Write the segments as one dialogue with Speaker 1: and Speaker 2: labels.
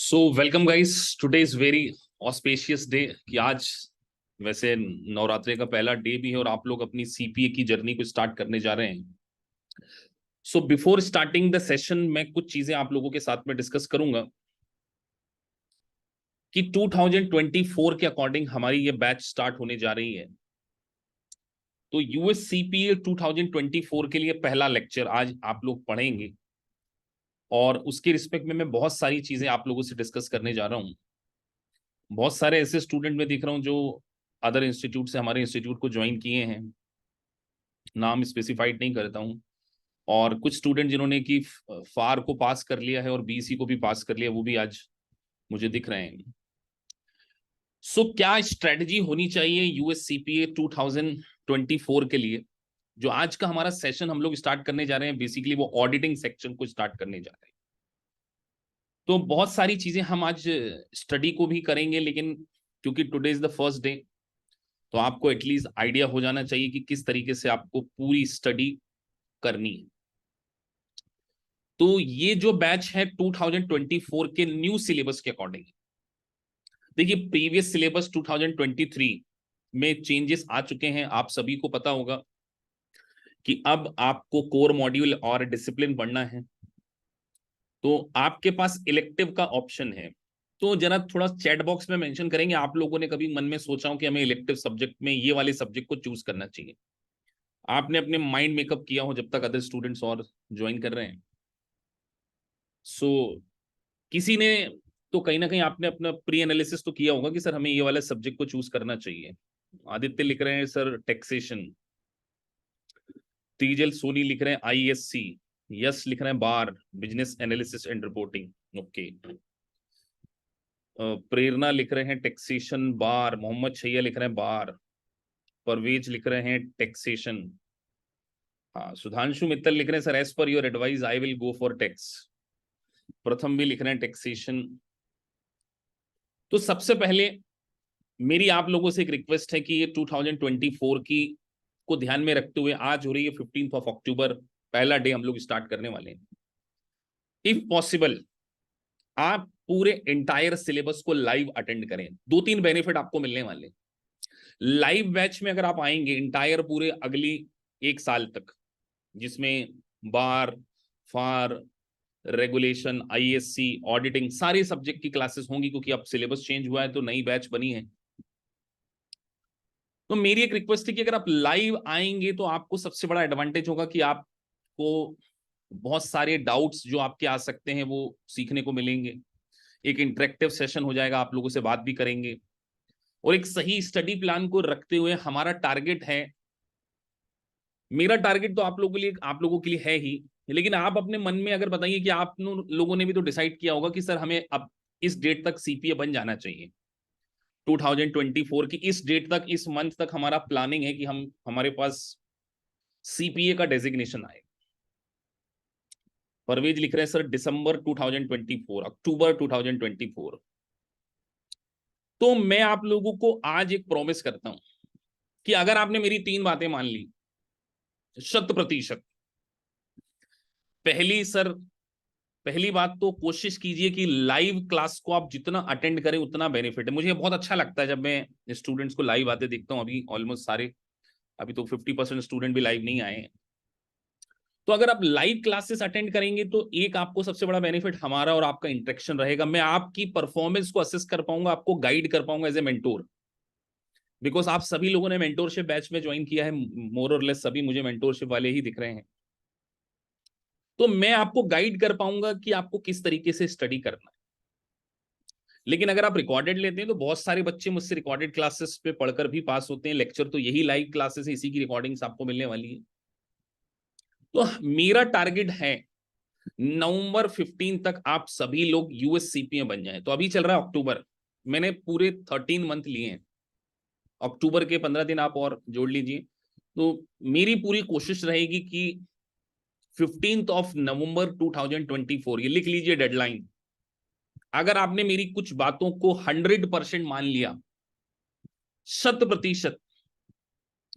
Speaker 1: So welcome guys, today is very auspicious day कि आज वैसे नवरात्रि का पहला डे भी है और आप लोग अपनी सीपीए की जर्नी को स्टार्ट करने जा रहे हैं। So before starting the session मैं कुछ चीजें आप लोगों के साथ में डिस्कस करूंगा कि 2024 के अकॉर्डिंग हमारी ये बैच स्टार्ट होने जा रही है। तो यूएस सीपीए 2024 के लिए पहला लेक्चर आज आप लोग पढ़ेंगे और उसके रिस्पेक्ट में मैं बहुत सारी चीजें आप लोगों से डिस्कस करने जा रहा हूँ। बहुत सारे ऐसे स्टूडेंट मैं दिख रहा हूँ जो अदर इंस्टीट्यूट से हमारे इंस्टीट्यूट को ज्वाइन किए हैं, नाम स्पेसिफाइड नहीं करता हूँ, और कुछ स्टूडेंट जिन्होंने कि फार को पास कर लिया है और बीसी को भी पास कर लिया, वो भी आज मुझे दिख रहे हैं। सो क्या स्ट्रेटजी होनी चाहिए यूएस सीपीए 2024 के लिए? जो आज का हमारा सेशन हम लोग स्टार्ट करने जा रहे हैं, बेसिकली वो ऑडिटिंग सेक्शन को स्टार्ट करने जा रहे हैं। तो बहुत सारी चीजें हम आज स्टडी को भी करेंगे, लेकिन क्योंकि today is the first day तो आपको एटलीस्ट आइडिया हो जाना चाहिए कि किस तरीके से आपको पूरी स्टडी करनी है। तो ये जो बैच है 2024 के न्यू सिलेबस के अकॉर्डिंग, देखिए प्रीवियस सिलेबस 2023 में चेंजेस आ चुके हैं। आप सभी को पता होगा कि अब आपको कोर मॉड्यूल और डिसिप्लिन पढ़ना है, तो आपके पास इलेक्टिव का ऑप्शन है। तो जरा थोड़ा चैट बॉक्स में मेंशन करेंगे आप लोगों ने कभी मन में सोचा हो कि हमें इलेक्टिव सब्जेक्ट में ये वाले सब्जेक्ट को चूज करना चाहिए? आपने अपने माइंड मेकअप किया हो जब तक अदर स्टूडेंट्स और ज्वाइन कर रहे हैं? सो किसी ने तो कहीं ना कहीं आपने अपना प्री एनालिसिस तो किया होगा कि सर हमें ये वाला सब्जेक्ट को चूज करना चाहिए। आदित्य लिख रहे हैं सर टैक्सेशन, तीजल सोनी लिख रहे हैं आईएससी, यस लिख रहे हैं बार business analysis and reporting, okay. Prerna लिख रहे हैं टैक्सेशन बार, मोहम्मद छैया लिख रहे हैं बार, परवेज लिख रहे हैं टैक्सेशन, हाँ सुधांशु मित्तल लिख रहे हैं sir as per your advice I will go for tax, Pratham भी लिख रहे हैं टैक्सेशन। तो सबसे पहले मेरी आप लोगों से एक रिक्वेस्ट है कि ये 2024 की को ध्यान में रखते हुए आज हो रही है 15 अक्टूबर, पहला डे हम लोग स्टार्ट करने वाले हैं। इफ पॉसिबल आप पूरे एंटायर सिलेबस को लाइव अटेंड करें। दो तीन बेनिफिट आपको मिलने वाले। लाइव बैच में अगर आप आएंगे इंटायर पूरे अगली एक साल तक, जिसमें बार, फार, रेगुलेशन, आईएससी, ऑडिटिंग सारे सब्जेक्ट की क्लासेस होंगी, क्योंकि अब सिलेबस चेंज हुआ है तो नई बैच बनी है। तो मेरी एक रिक्वेस्ट है कि अगर आप लाइव आएंगे तो आपको सबसे बड़ा एडवांटेज होगा कि आपको बहुत सारे डाउट्स जो आपके आ सकते हैं वो सीखने को मिलेंगे। एक इंटरेक्टिव सेशन हो जाएगा, आप लोगों से बात भी करेंगे, और एक सही स्टडी प्लान को रखते हुए हमारा टारगेट है, मेरा टारगेट तो आप लोगों के लिए है ही, लेकिन आप अपने मन में अगर बताइए कि आप लोगों ने भी तो डिसाइड किया होगा कि सर हमें अब इस डेट तक सीपीए बन जाना चाहिए। 2024 की इस डेट तक, इस मंथ तक हमारा प्लानिंग है कि हमारे पास सीपीए का डेजिग्नेशन आए। परवेज लिख रहे हैं सर दिसंबर 2024, अक्टूबर 2024। तो मैं आप लोगों को आज एक प्रॉमिस करता हूं कि अगर आपने मेरी तीन बातें मान ली 100%, पहली बात तो कोशिश कीजिए कि लाइव क्लास को आप जितना अटेंड करें उतना बेनिफिट है। मुझे बहुत अच्छा लगता है जब मैं स्टूडेंट्स को लाइव आते देखता हूं। अभी ऑलमोस्ट सारे, अभी तो 50% स्टूडेंट भी लाइव नहीं आए हैं। तो अगर आप लाइव क्लासेस अटेंड करेंगे तो एक आपको सबसे बड़ा बेनिफिट हमारा और आपका इंटरेक्शन रहेगा। मैं आपकी परफॉर्मेंस को असेस कर पाऊंगा, आपको गाइड कर पाऊंगा एज ए मेंटोर, बिकॉज आप सभी लोगों ने मेंटोरशिप बैच में ज्वाइन किया है, मोर और लेस सभी मुझे मेंटोरशिप वाले ही दिख रहे हैं। तो मैं आपको गाइड कर पाऊंगा कि आपको किस तरीके से स्टडी करना है। लेकिन अगर आप रिकॉर्डेड लेते हैं तो बहुत सारे बच्चे मुझसे रिकॉर्डेड क्लासेस पे पढ़कर भी पास होते हैं। लेक्चर तो यही लाइव क्लासेस है, इसी की रिकॉर्डिंग्स आपको मिलने वाली है। तो मेरा टारगेट है नवंबर 15 तक आप सभी लोग यूएस सीपीए बन जाएं। तो अभी चल रहा है अक्टूबर, मैंने पूरे 13 मंथ लिए हैं, अक्टूबर के 15 दिन आप और जोड़ लीजिए। तो मेरी पूरी कोशिश रहेगी कि 15 नवंबर 2024, ये लिख लीजिए डेडलाइन। अगर आपने मेरी कुछ बातों को 100% मान लिया, 100%,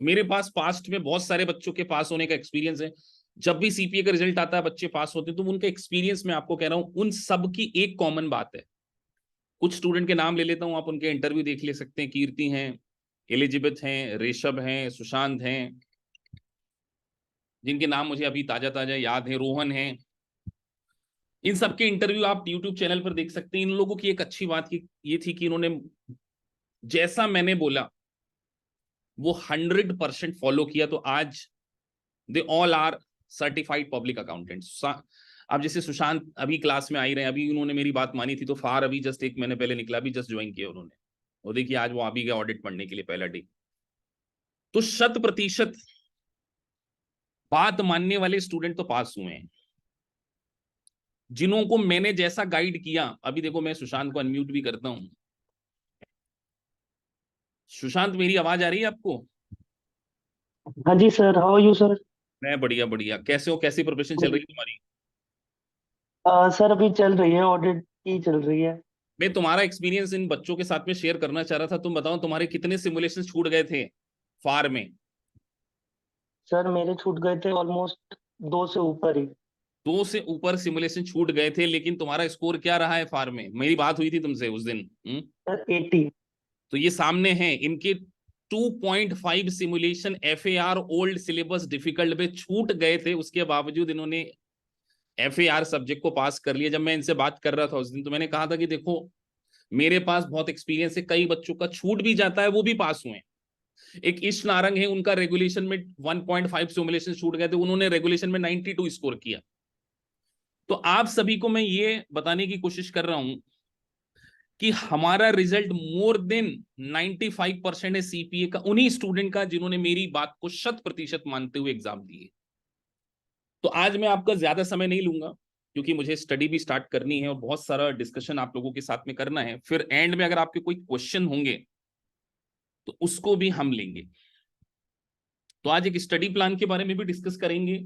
Speaker 1: मेरे पास पास्ट में बहुत सारे बच्चों के पास होने का एक्सपीरियंस है। जब भी सीपीए का रिजल्ट आता है बच्चे पास होते हैं, तो उनका एक्सपीरियंस मैं आपको कह रहा हूं, उन सब की एक कॉमन बात है कुछ स्टूडेंट के नाम ले लेता हूं, आप उनके इंटरव्यू देख ले सकते हैं। कीर्ति हैं, एलिजिबेथ हैं, ऋषभ हैं, सुशांत हैं, जिनके नाम मुझे अभी ताजा ताजा याद है, रोहन हैं। इन सबके इंटरव्यू आप यूट्यूब चैनल पर देख सकते हैं। इन लोगों की एक अच्छी बात की ये थी कि इन्होंने जैसा मैंने बोला वो 100% फॉलो किया, तो आज they all are certified public accountants. अब जैसे सुशांत अभी क्लास में आ ही रहे हैं, अभी उन्होंने मेरी बात मानी थी, तो फार अभी जस्ट 1 महीने पहले निकला, अभी जस्ट ज्वाइन किया उन्होंने, और देखिए आज वो अभी गए ऑडिट पढ़ने के लिए पहला डे। तो 100% बात मानने वाले स्टूडेंट तो पास हुए हैं। जिन्हों को मैंने जैसा गाइड किया, अभी देखो मैं सुशांत को अनम्यूट भी करता हूं। सुशांत, मेरी आवाज आ रही है आपको?
Speaker 2: हाँ जी sir, how are you sir?
Speaker 1: मैं बढ़िया बढ़िया। कैसे हो, कैसी प्रिपरेशन चल रही है तुम्हारी?
Speaker 2: सर अभी चल रही है, ऑडिट की चल रही है।
Speaker 1: मैं तुम्हारा एक्सपीरियंस इन बच्चों के साथ में शेयर करना चाह रहा था। तुम बताओ तुम्हारे कितने सिमुलेशन छूट गए थे फार में?
Speaker 2: सर मेरे छूट गए थे ऑलमोस्ट 2 से ऊपर ही।
Speaker 1: 2 से ऊपर सिमुलेशन छूट गए थे, लेकिन तुम्हारा स्कोर क्या रहा है फार में? मेरी बात हुई थी तुमसे उस दिन।
Speaker 2: सर 80।
Speaker 1: तो ये सामने है इनके 2.5 simulation FAR old syllabus difficult पे छूट गए थे, उसके बावजूद इन्होंने FAR सब्जेक्ट को पास कर लिया। जब मैं इनसे बात कर रहा था उस दिन, तो मैंने कहा था कि देखो मेरे पास बहुत एक्सपीरियंस है, कई बच्चों का छूट भी जाता है, वो भी पास हुए हैं। एक ईस्ट नारंग है, उनका रेगुलेशन में 1.5 सिमुलेशन छूट गए थे, उन्होंने रेगुलेशन में 92 स्कोर किया। तो आप सभी को मैं ये बताने की कोशिश कर रहा हूं कि हमारा रिजल्ट मोर देन 95% है CPA का उन्हीं स्टूडेंट का जिन्होंने मेरी बात को 100% मानते हुए एग्जाम दिए। तो आज मैं आपका ज्यादा समय नहीं लूंगा, क्योंकि मुझे स्टडी भी स्टार्ट करनी है और बहुत सारा डिस्कशन आप लोगों के साथ में करना है। फिर एंड में अगर आपके कोई क्वेश्चन होंगे तो उसको भी हम लेंगे। तो आज एक स्टडी प्लान के बारे में भी डिस्कस करेंगे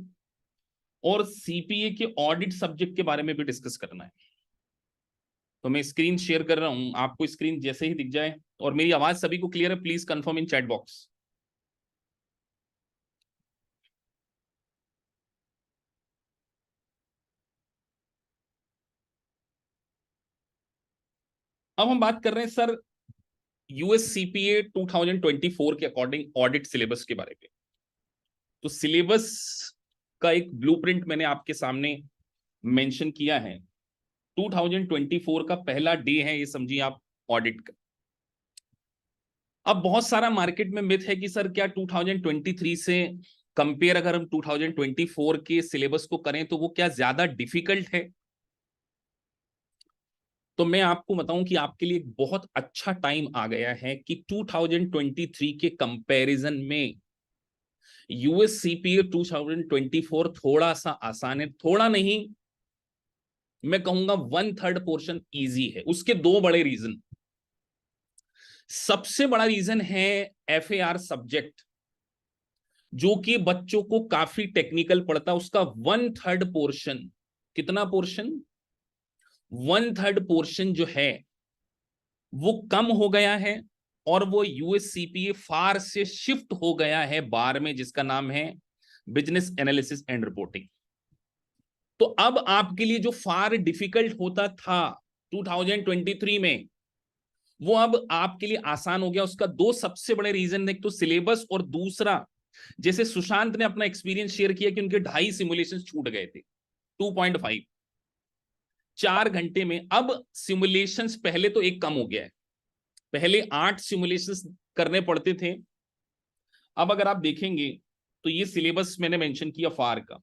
Speaker 1: और CPA के ऑडिट सब्जेक्ट के बारे में भी डिस्कस करना है। तो मैं स्क्रीन शेयर कर रहा हूं, आपको स्क्रीन जैसे ही दिख जाए और मेरी आवाज सभी को क्लियर है, please confirm in chat box. अब हम बात कर रहे हैं सर US CPA 2024 के अकॉर्डिंग ऑडिट सिलेबस के बारे में। तो सिलेबस का एक ब्लूप्रिंट मैंने आपके सामने मेंशन किया है। 2024 का पहला डे है, ये समझिए आप, ऑडिट का। अब बहुत सारा मार्केट में मिथ है कि सर क्या 2023 से कंपेयर अगर हम 2024 के सिलेबस को करें तो वो क्या ज्यादा डिफिकल्ट है? तो मैं आपको बताऊं कि आपके लिए एक बहुत अच्छा टाइम आ गया है कि 2023 के कंपैरिजन में US CPA 2024 थोड़ा सा आसान है। थोड़ा नहीं, मैं कहूंगा 1/3 पोर्शन इजी है। उसके दो बड़े रीजन। सबसे बड़ा रीजन है FAR सब्जेक्ट, जो कि बच्चों को काफी टेक्निकल पड़ता, उसका 1/3 पोर्शन। कितना पोर्शन? 1/3 पोर्शन जो है वो कम हो गया है, और वो US CPA फार से शिफ्ट हो गया है बार में, जिसका नाम है बिजनेस एनालिसिस एंड रिपोर्टिंग। तो अब आपके लिए जो फार डिफिकल्ट होता था 2023 में, वो अब आपके लिए आसान हो गया। उसका दो सबसे बड़े रीजन, एक तो सिलेबस, और दूसरा जैसे सुशांत ने अपना एक्सपीरियंस शेयर किया कि उनके 2.5 सिमुलेशन छूट गए थे, 2.5 4 घंटे में। अब सिमुलेशंस पहले तो एक कम हो गया है, पहले 8 सिमुलेशंस करने पड़ते थे। अब अगर आप देखेंगे तो ये सिलेबस मैंने मेंशन किया फार का,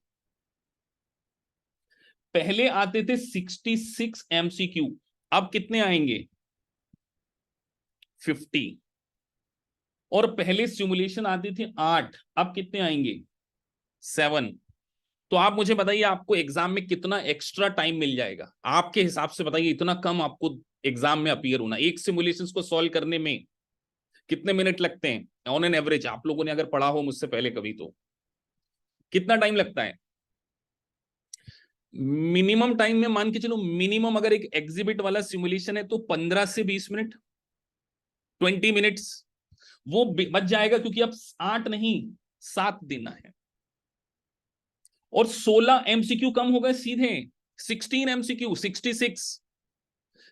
Speaker 1: पहले आते थे 66 MCQ, अब कितने आएंगे? 50। और पहले सिमुलेशन आते थे 8, अब कितने आएंगे? 7। तो आप मुझे बताइए आपको एग्जाम में कितना एक्स्ट्रा टाइम मिल जाएगा? आपके हिसाब से बताइए, इतना कम आपको एग्जाम में अपीयर होना, एक सिमुलेशन को सॉल्व करने में कितने मिनट लगते हैं ऑन एन एवरेज? आप लोगों ने अगर पढ़ा हो मुझसे पहले कभी, तो कितना टाइम लगता है? मिनिमम टाइम में मान के चलो, मिनिमम अगर एक एग्जिबिट वाला सिमुलेशन है तो 15 से 20 मिनट, 20 मिनट्स वो बच जाएगा, क्योंकि अब 8 नहीं 7 देना है। और 16 MCQ कम हो गए, सीधे 16 MCQ, 66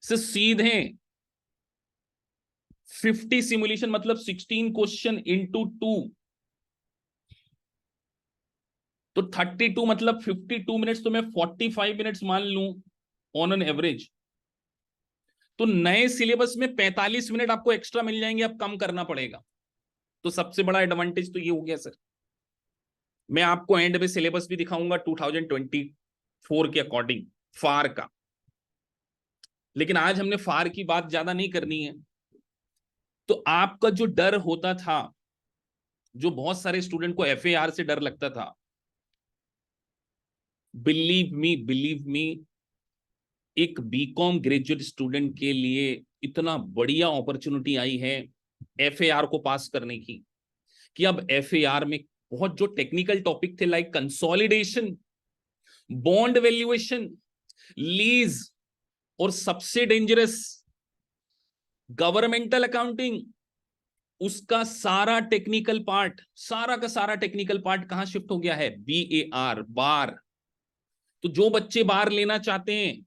Speaker 1: से सीधे 50 सिमुलेशन मतलब 16 क्वेश्चन इंटू 2, तो 32 मतलब 52 मिनट्स, तो मैं 45 मिनट्स मान लूं ऑन एन एवरेज। तो नए सिलेबस में 45 मिनट आपको एक्स्ट्रा मिल जाएंगे, अब कम करना पड़ेगा। तो सबसे बड़ा एडवांटेज तो ये हो गया सर। मैं आपको एंड में सिलेबस भी दिखाऊंगा 2024 के अकॉर्डिंग फार का, लेकिन आज हमने फार की बात ज्यादा नहीं करनी है। तो आपका जो डर होता था, जो बहुत सारे स्टूडेंट को एफएआर से डर लगता था, बिलीव मी, एक बीकॉम ग्रेजुएट स्टूडेंट के लिए इतना बढ़िया अपॉर्चुनिटी आई है एफएआर को पास करने की, कि अब एफएआर में बहुत जो टेक्निकल टॉपिक थे like consolidation, bond valuation, lease, और सबसे डेंजरस गवर्नमेंटल अकाउंटिंग, उसका सारा टेक्निकल पार्ट, सारा का सारा टेक्निकल पार्ट कहां शिफ्ट हो गया है? बीएआर, बार। तो जो बच्चे बार लेना चाहते हैं,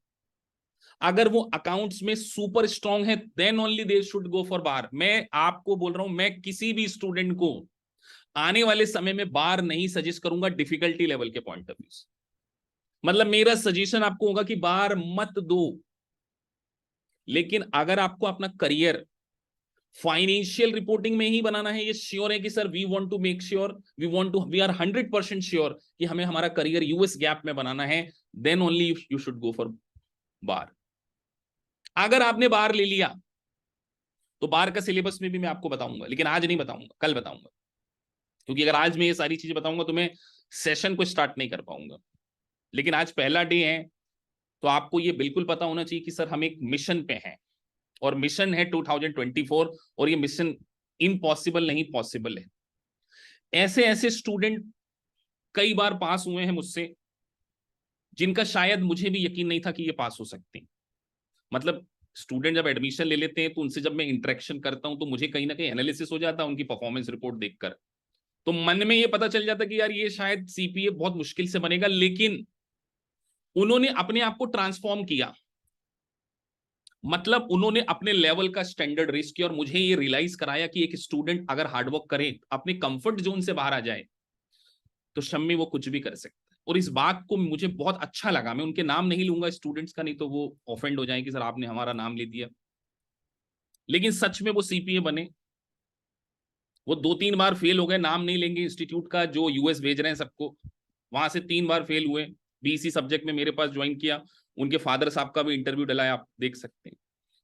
Speaker 1: अगर वो अकाउंट्स में सुपर स्ट्रांग है, then only they should go for bar. मैं आपको बोल रहा हूं, मैं किसी भी स्टूडेंट को आने वाले समय में बार नहीं सजेस्ट करूंगा डिफिकल्टी लेवल के पॉइंट ऑफ व्यू से। मतलब मेरा सजेशन आपको होगा कि बार मत दो। लेकिन अगर आपको अपना करियर फाइनेंशियल रिपोर्टिंग में ही बनाना है, ये श्योर है कि sir we want to make sure, we are 100% sure कि हमें हमारा करियर यूएस गैप में बनाना है, then only you should go for bar. अगर आपने बार ले लिया तो बार का सिलेबस में भी मैं आपको बताऊंगा, लेकिन आज नहीं बताऊंगा, कल बताऊंगा। क्योंकि अगर आज मैं ये सारी चीजें बताऊंगा तो मैं सेशन को स्टार्ट नहीं कर पाऊंगा। लेकिन आज पहला डे है, तो आपको ये बिल्कुल पता होना चाहिए कि सर हम एक मिशन पे हैं, और मिशन है 2024, और ये मिशन इम्पॉसिबल नहीं, पॉसिबल है। ऐसे ऐसे स्टूडेंट कई बार पास हुए हैं मुझसे, जिनका शायद मुझे भी यकीन नहीं था कि ये पास हो सकते हैं। मतलब स्टूडेंट जब एडमिशन ले लेते हैं, तो उनसे जब मैं इंटरेक्शन करता हूं, तो मुझे कहीं ना कहीं एनालिसिस हो जाता है उनकी परफॉर्मेंस रिपोर्ट देखकर। तो मन में ये पता चल जाता कि यार ये शायद सीपीए बहुत मुश्किल से बनेगा, लेकिन उन्होंने अपने आप को ट्रांसफॉर्म किया। मतलब उन्होंने अपने लेवल का स्टैंडर्ड रेस किया, और मुझे ये रियलाइज कराया कि एक स्टूडेंट अगर हार्डवर्क करे, अपने कंफर्ट जोन से बाहर आ जाए, तो शम्मी वो कुछ भी कर सकता है। और इस बात को मुझे बहुत अच्छा लगा। मैं उनके नाम नहीं लूंगा स्टूडेंट्स का, नहीं तो वो ऑफेंड हो जाए कि सर आपने हमारा नाम ले दिया। लेकिन सच में वो सीपीए बने। वो 2-3 बार फेल हो गए, नाम नहीं लेंगे इंस्टीट्यूट का, जो यूएस भेज रहे हैं सबको, वहां से 3 बार फेल हुए। बीसी सब्जेक्ट में मेरे पास ज्वाइन किया, उनके फादर साहब का भी इंटरव्यू डला है, आप देख सकते हैं।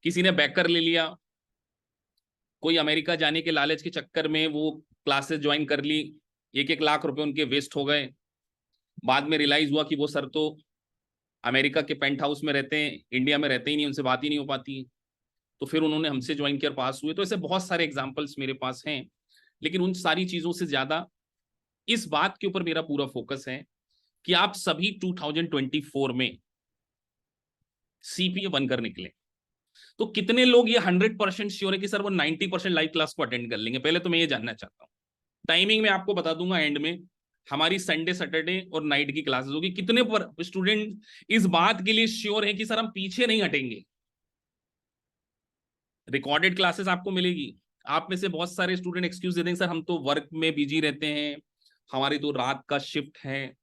Speaker 1: किसी ने बैकर ले लिया, कोई अमेरिका जाने के लालच के चक्कर में वो क्लासेस ज्वाइन कर ली, 1-1 लाख रुपए उनके वेस्ट हो गए। बाद में रियलाइज हुआ कि वो सर तो अमेरिका के पेंट हाउस में रहते हैं, इंडिया में रहते ही नहीं, उनसे बात ही नहीं हो पाती। तो फिर उन्होंने हमसे ज्वाइन किया, पास हुए। तो ऐसे बहुत सारे एग्जाम्पल्स मेरे पास हैं। लेकिन उन सारी चीजों से ज्यादा इस बात के ऊपर मेरा पूरा फोकस है कि आप सभी 2024 में सीपीए बनकर निकले। तो कितने लोग ये 100% श्योर है कि सर वो 90% लाइव क्लास को अटेंड कर लेंगे? पहले तो मैं ये जानना चाहता हूँ। टाइमिंग में आपको बता दूंगा एंड में। हमारी संडे, सैटरडे और नाइट की क्लासेस होगी। कितने पर स्टूडेंट इस बात के लिए श्योर है कि सर हम पीछे नहीं हटेंगे? रिकॉर्डेड क्लासेस आपको मिलेगी। आप में से बहुत सारे स्टूडेंट एक्सक्यूज दे देंगे, सर हम तो वर्क में बिजी रहते हैं, हमारी तो रात का शिफ्ट है।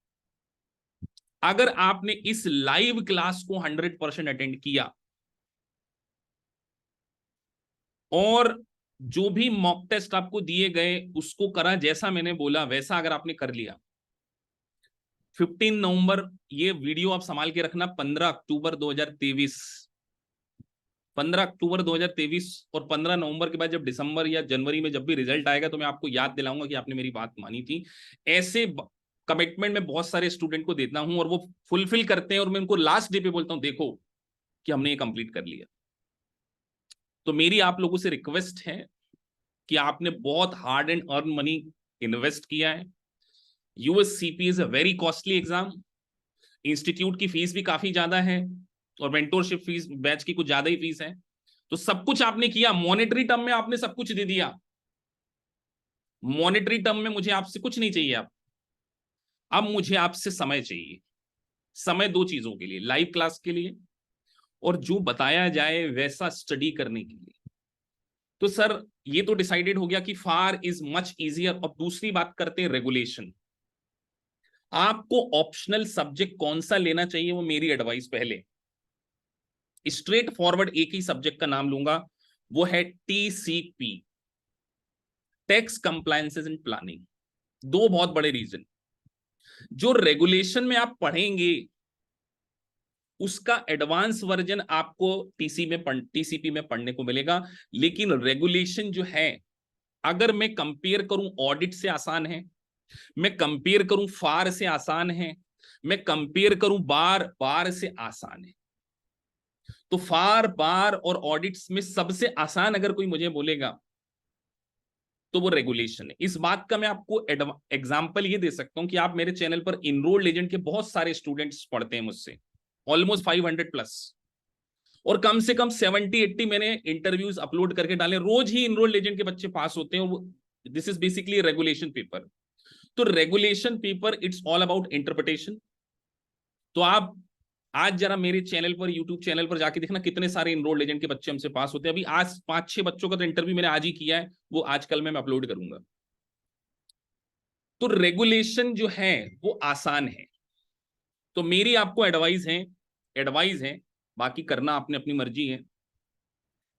Speaker 1: अगर आपने इस लाइव क्लास को 100% अटेंड किया, और जो भी मॉक टेस्ट आपको दिए गए उसको करा, जैसा मैंने बोला वैसा अगर आपने कर लिया, 15 नवंबर, ये वीडियो आप संभाल के रखना, 15 अक्टूबर 2023, 15 अक्टूबर 2023, और 15 नवंबर के बाद जब दिसंबर या जनवरी में जब भी रिजल्ट आएगा, तो मैं आपको याद दिलाऊंगा कि आपने मेरी बात मानी थी। ऐसे कमिटमेंट में बहुत सारे स्टूडेंट को देता हूं, और वो फुलफिल करते हैं, और मैं उनको लास्ट डे पे बोलता हूं देखो कि हमने ये कंप्लीट कर लिया। तो मेरी आप लोगों से रिक्वेस्ट है कि आपने बहुत hard and earn money invest किया है। USCP is a very costly exam. Institute की फीस भी काफी ज्यादा है, और मेंटोरशिप फीस, बैच की कुछ ज्यादा ही फीस है। तो सब कुछ आपने किया, मॉनेटरी टर्म में आपने सब कुछ दे दिया। मॉनेटरी टर्म में मुझे आपसे कुछ नहीं चाहिए। अब मुझे आपसे समय चाहिए। समय 2 चीजों के लिए, लाइव क्लास के लिए, और जो बताया जाए वैसा स्टडी करने के लिए। तो सर ये तो डिसाइडेड हो गया कि फार इज मच इजियर। अब दूसरी बात करते हैं रेगुलेशन। आपको ऑप्शनल सब्जेक्ट कौन सा लेना चाहिए, वो मेरी एडवाइस पहले स्ट्रेट फॉरवर्ड एक ही सब्जेक्ट का नाम लूंगा, वो है TCP, tax compliances and planning. दो बहुत बड़े रीजन। जो रेगुलेशन में आप पढ़ेंगे उसका एडवांस वर्जन आपको टीसीपी में पढ़ने को मिलेगा। लेकिन रेगुलेशन जो है, अगर मैं कंपेयर करूं ऑडिट से आसान है, मैं कंपेयर करूं फार से आसान है, मैं कंपेयर करूं बार से आसान है। तो फार, बार और ऑडिट्स में सबसे आसान अगर कोई मुझे बोलेगा तो वो रेगुलेशन है। इस बात का मैं आपको एग्जांपल ये दे सकता हूं कि आप मेरे चैनल पर इनरोल्ड एजेंट के बहुत सारे स्टूडेंट्स पढ़ते हैं मुझसे, ऑलमोस्ट 500 प्लस, और कम से कम 70-80 मैंने इंटरव्यूज अपलोड करके डाले। रोज ही इनरोल्ड एजेंट के बच्चे पास होते हैं। This is basically regulation paper. तो regulation paper it's all about interpretation. तो आप आज जरा मेरे चैनल पर, यूट्यूब चैनल पर जाके देखना कितने सारे इनरोल्ड एजेंट के बच्चे हमसे पास होते हैं। अभी आज 5-6 बच्चों का तो इंटरव्यू मैंने आज ही किया है, वो आजकल मैं अपलोड करूंगा। तो रेगुलेशन जो है वो आसान है। तो मेरी आपको एडवाइस है, बाकी करना आपने अपनी मर्जी है।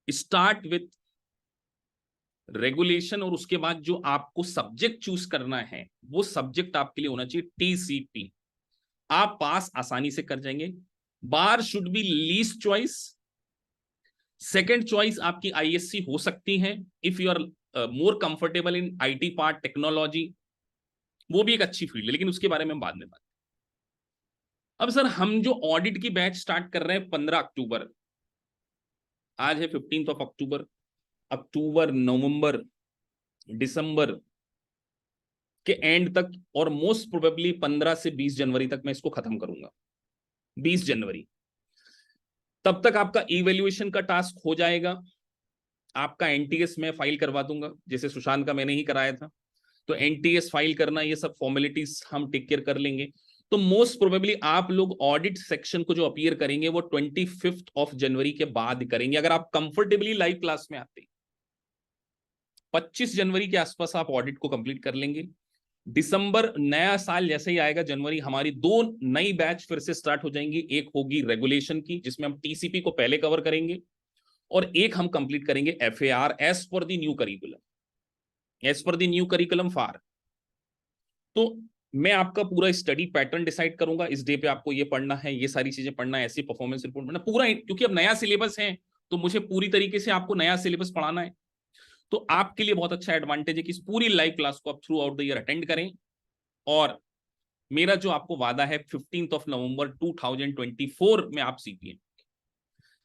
Speaker 1: स्टार्ट विथ रेगुलेशन, और उसके बाद जो आपको सब्जेक्ट चूज करना है वो सब्जेक्ट आपके लिए होना चाहिए टीसीपी। आप पास आसानी से कर जाएंगे। Bar should be least choice. Second choice आपकी आईएससी हो सकती है if you are more comfortable in IT part, technology, वो भी एक अच्छी फील्ड है, लेकिन उसके बारे में बाद में बात। अब सर हम जो ऑडिट की बैच स्टार्ट कर रहे हैं 15 अक्टूबर, आज है 15 ऑफ अक्टूबर, अक्टूबर, नवंबर, दिसंबर के एंड तक, और मोस्ट प्रोबेबली 15 से 20 जनवरी तक मैं इसको खत्म करूंगा। 20 जनवरी तब तक आपका इवैल्यूएशन का टास्क हो जाएगा। आपका एनटीएस मैं फाइल करवा दूंगा, जैसे सुशांत का मैंने ही कराया था। तो एनटीएस फाइल करना, ये सब फॉर्मेलिटीज हम टेक केयर कर लेंगे। तो मोस्ट प्रोबेबली आप लोग ऑडिट सेक्शन को जो अपीयर करेंगे वो 25 ऑफ जनवरी के बाद करेंगे, अगर आप कंफर्टेबली लाइव क्लास में आते। 25 जनवरी के आसपास आप ऑडिट को कंप्लीट कर लेंगे। दिसंबर, नया साल जैसे ही आएगा, जनवरी, हमारी 2 नई बैच फिर से स्टार्ट हो जाएंगी। एक होगी रेगुलेशन की, जिसमें हम टीसीपी को पहले कवर करेंगे, और एक हम कंप्लीट करेंगे FAR as per the new curriculum, as per the new curriculum FAR. तो मैं आपका पूरा स्टडी पैटर्न डिसाइड करूंगा। इस डे पे आपको ये पढ़ना है, ये सारी चीजें पढ़ना है, ऐसी परफॉर्मेंस रिपोर्ट पढ़ना पूरा, क्योंकि अब नया सिलेबस है तो मुझे पूरी तरीके से आपको नया सिलेबस पढ़ाना है। तो आपके लिए बहुत अच्छा एडवांटेज है कि इस पूरी लाइव क्लास को आप through out the year attend करें। और मेरा जो आपको वादा है 15 ऑफ नवंबर 2024 में आप सीपीए।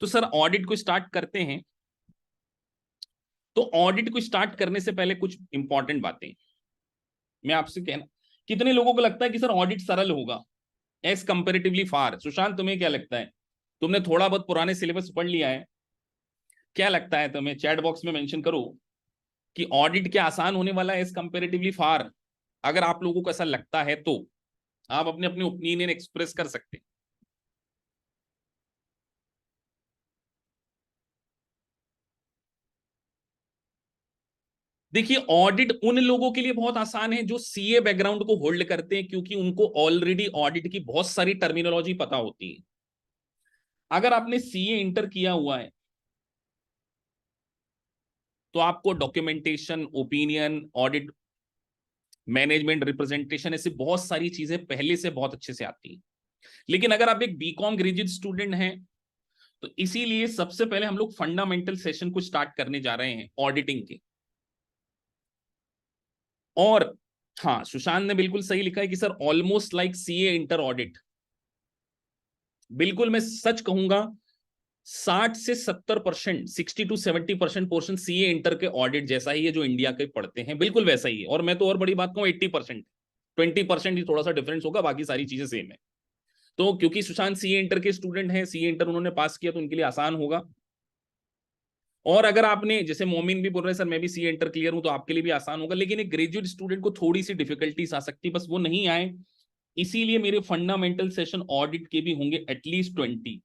Speaker 1: तो सर ऑडिट को स्टार्ट करते हैं। तो ऑडिट को स्टार्ट करने से पहले कुछ इंपॉर्टेंट बातें मैं आपसे कहना, कितने लोगों को लगता है कि सर ऑडिट सरल होगा एज कंपेरेटिवली फार? सुशांत, तुम्हें क्या लगता है? तुमने थोड़ा बहुत पुराने सिलेबस पढ़ लिया है, क्या लगता है तुम्हें? चैट बॉक्स में मेंशन करो कि ऑडिट क्या आसान होने वाला है एज कंपेरेटिवली फार। अगर आप लोगों को ऐसा लगता है तो आप अपने अपने ओपिनियन एक्सप्रेस कर सकते हैं। देखिए, ऑडिट उन लोगों के लिए बहुत आसान है जो सीए बैकग्राउंड को होल्ड करते हैं, क्योंकि उनको ऑलरेडी ऑडिट की बहुत सारी टर्मिनोलॉजी पता होती है। अगर आपने सीए इंटर किया हुआ है तो आपको documentation, opinion, audit management, representation, ऐसी बहुत सारी चीजें पहले से बहुत अच्छे से आती है। लेकिन अगर आप एक बीकॉम ग्रेजुएट स्टूडेंट हैं तो इसीलिए सबसे पहले हम लोग फंडामेंटल सेशन को स्टार्ट करने जा रहे हैं ऑडिटिंग के। और हाँ, सुशांत ने बिल्कुल सही लिखा है कि sir almost like CA inter audit. बिल्कुल, मैं सच कहूंगा 60 से 70%, 60 to 70% पोर्शन सीए इंटर के ऑडिट जैसा ही है जो इंडिया के पढ़ते हैं, बिल्कुल वैसा ही है। और मैं तो और बड़ी बात कहूं 80%, 20% ही थोड़ा सा डिफरेंस होगा, बाकी सारी चीजें सेम है। तो क्योंकि सुशांत सीए इंटर के स्टूडेंट हैं, सीए इंटर उन्होंने पास किया, तो उनके लिए आसान होगा। और अगर आपने, जैसे मोमिन भी बोल रहे हैं सर मैं भी सीए इंटर क्लियर हूं, तो आपके लिए भी आसान होगा। लेकिन एक ग्रेजुएट स्टूडेंट को थोड़ी सी डिफिकल्टीज आ सकती है, बस वो नहीं आए। इसीलिए मेरे फंडामेंटल सेशन ऑडिट के भी होंगे एटलीस्ट 20।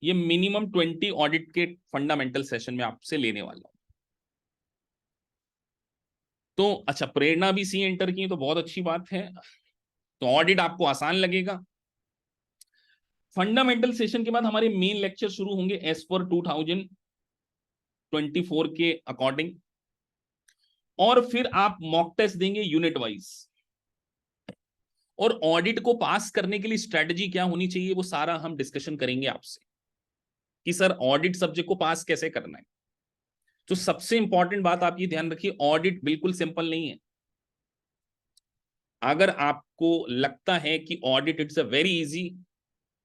Speaker 1: ये मिनिमम 20 ऑडिट के फंडामेंटल सेशन में आपसे लेने वाला हूं। तो अच्छा, प्रेरणा भी सी एंटर की, तो बहुत अच्छी बात है, तो ऑडिट आपको आसान लगेगा। फंडामेंटल सेशन के बाद हमारे मेन लेक्चर शुरू होंगे एज पर 2024 के अकॉर्डिंग, और फिर आप मॉक टेस्ट देंगे यूनिट वाइज, और ऑडिट को पास करने के लिए स्ट्रेटजी क्या होनी चाहिए वो सारा हम डिस्कशन करेंगे आपसे कि सर ऑडिट सब्जेक्ट को पास कैसे करना है। तो सबसे इंपॉर्टेंट बात आप ये ध्यान रखिए, ऑडिट बिल्कुल सिंपल नहीं है। अगर आपको लगता है कि audit it's a very easy,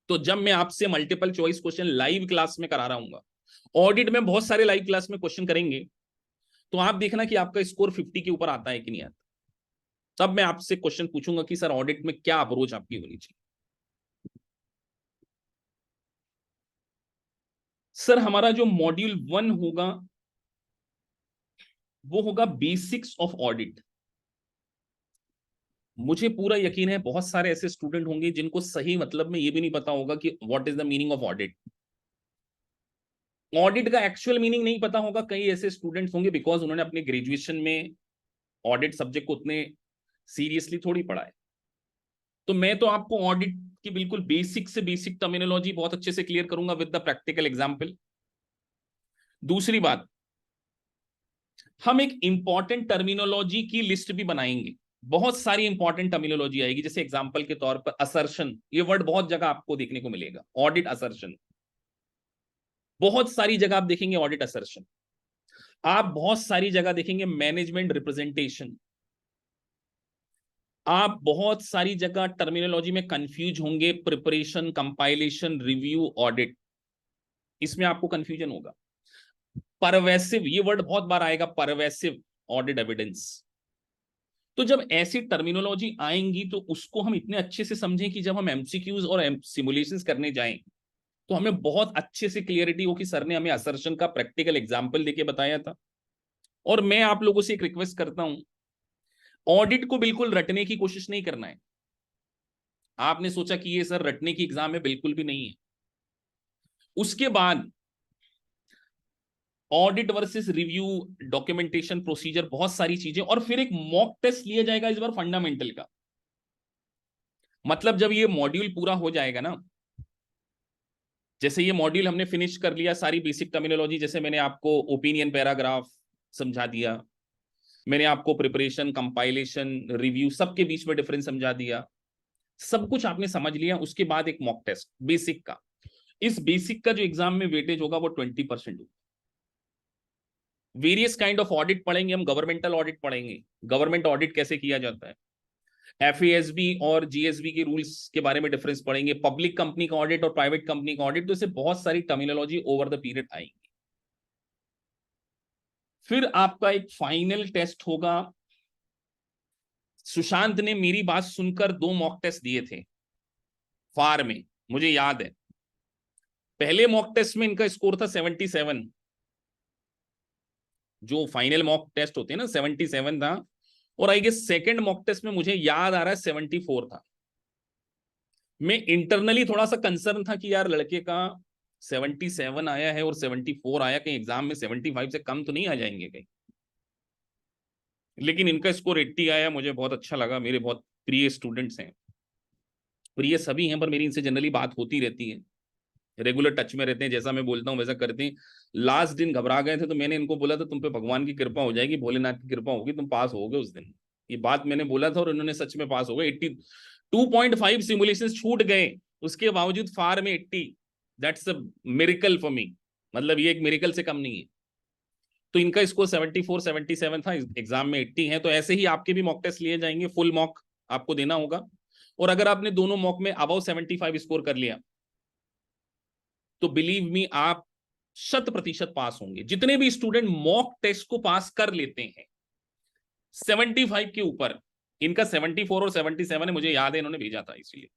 Speaker 1: तो जब मैं आपसे multiple choice question live class में करा रहा हूँ, ऑडिट में बहुत सारे लाइव क्लास में क्वेश्चन करेंगे, तो आप देखना कि आपका स्कोर 50 के ऊपर आता है कि नहीं आता। तब मैं आपसे क्वेश्चन पूछूंगा कि सर ऑडिट में क्या अप्रोच आपकी होनी चाहिए। सर हमारा जो मॉड्यूल 1 होगा वो होगा बेसिक्स ऑफ ऑडिट। मुझे पूरा यकीन है बहुत सारे ऐसे स्टूडेंट होंगे जिनको सही मतलब में ये भी नहीं पता होगा कि what is the meaning of audit. Audit का एक्चुअल मीनिंग नहीं पता होगा। कई ऐसे स्टूडेंट्स होंगे बिकॉज उन्होंने अपने ग्रेजुएशन में ऑडिट सब्जेक्ट को उतने सीरियसली थोड़ी पढ़ा है। तो मैं तो आपको ऑडिट की बिल्कुल बेसिक से बेसिक टर्मिनोलॉजी बहुत अच्छे से क्लियर करूंगा विद द प्रैक्टिकल एग्जाम्पल। दूसरी बात, हम एक इंपॉर्टेंट टर्मिनोलॉजी की लिस्ट भी बनाएंगे। बहुत सारी इंपॉर्टेंट टर्मिनोलॉजी आएगी, जैसे एग्जांपल के तौर पर असर्शन, ये वर्ड बहुत जगह आपको देखने को मिलेगा। ऑडिट असर्शन, बहुत सारी जगह आप देखेंगे ऑडिट असर्शन। आप बहुत सारी जगह देखेंगे मैनेजमेंट रिप्रेजेंटेशन। आप बहुत सारी जगह टर्मिनोलॉजी में कंफ्यूज होंगे, प्रिपरेशन, कंपाइलेशन, रिव्यू, ऑडिट, इसमें आपको कंफ्यूजन होगा। परवेसिव, ये वर्ड बहुत बार आएगा, परवेसिव ऑडिट एविडेंस। तो जब ऐसी टर्मिनोलॉजी आएंगी तो उसको हम इतने अच्छे से समझें कि जब हम एमसीक्यूज और सिमुलेशंस करने जाएं तो हमें बहुत अच्छे से क्लियरिटी हो कि सर ने हमें असर्शन का प्रैक्टिकल एग्जांपल देके बताया था। और मैं आप लोगों से एक रिक्वेस्ट करता हूं, ऑडिट को बिल्कुल रटने की कोशिश नहीं करना है। आपने सोचा कि ये सर रटने की एग्जाम है, बिल्कुल भी नहीं है। उसके बाद audit versus review, documentation, procedure, बहुत सारी चीजें, और फिर एक मॉक टेस्ट लिया जाएगा इस बार फंडामेंटल का। मतलब जब ये मॉड्यूल पूरा हो जाएगा ना, जैसे ये मॉड्यूल हमने फिनिश कर लिया, सारी बेसिक टर्मिनोलॉजी, जैसे मैंने आपको ओपिनियन पैराग्राफ समझा दिया, मैंने आपको प्रिपरेशन, कंपाइलेशन, रिव्यू, सबके बीच में डिफरेंस समझा दिया, सब कुछ आपने समझ लिया। उसके बाद एक मॉक टेस्ट बेसिक का। इस बेसिक का जो एग्जाम में वेटेज होगा वो 20% होगा। वेरियस काइंड ऑफ ऑडिट पढ़ेंगे हम, गवर्नमेंटल ऑडिट पढ़ेंगे, गवर्नमेंट ऑडिट कैसे किया जाता है, एफएएसबी और जीएसबी के रूल्स के बारे में डिफरेंस पढ़ेंगे, पब्लिक कंपनी का ऑडिट और प्राइवेट कंपनी का ऑडिट। तो इसे बहुत सारी टर्मिनोलॉजी ओवर द पीरियड आएंगी। फिर आपका एक फाइनल टेस्ट होगा। सुशांत ने मेरी बात सुनकर 2 मॉक टेस्ट दिए थे फार में, मुझे याद है। पहले मॉक टेस्ट में इनका स्कोर था 77, जो फाइनल मॉक टेस्ट होते हैं ना, 77 था। और I guess second mock test में मुझे याद आ रहा है 74 था। मैं इंटरनली थोड़ा सा कंसर्न था कि यार लड़के का 77 आया है और 74 आया, कहीं एग्जाम में 75 से कम तो नहीं आ जाएंगे कहीं। लेकिन इनका स्कोर 80 आया, मुझे बहुत अच्छा लगा। मेरे बहुत प्रिय स्टूडेंट्स हैं, प्रिय सभी हैं, पर मेरी इनसे जनरली बात होती रहती है, रेगुलर टच में रहते हैं, जैसा मैं बोलता हूँ वैसा करते हैं। लास्ट दिन घबरा गए थे तो मैंने इनको बोला था तुम पे भगवान की कृपा हो जाएगी, भोलेनाथ की कृपा होगी, तुम पास होगे उस दिन। ये बात मैंने बोला था और इन्होंने सच में पास हो गए। 82.5 सिमुलेशन छूट गए, उसके बावजूद फार में 80। That's a miracle for me, मतलब ये एक मिरेकल से कम नहीं है। तो इनका स्कोर 74 77 था, एग्जाम में 80 है। तो ऐसे ही आपके भी मॉक टेस्ट लिए जाएंगे, फुल मॉक आपको देना होगा। और अगर आपने दोनों मॉक में अबव 75 स्कोर कर लिया तो बिलीव मी आप 100% पास होंगे। जितने भी स्टूडेंट मॉक टेस्ट को पास कर लेते हैं 75 के ऊपर, इनका 74 और 77 है, मुझे याद है इन्होंने भेजा था इसलिए,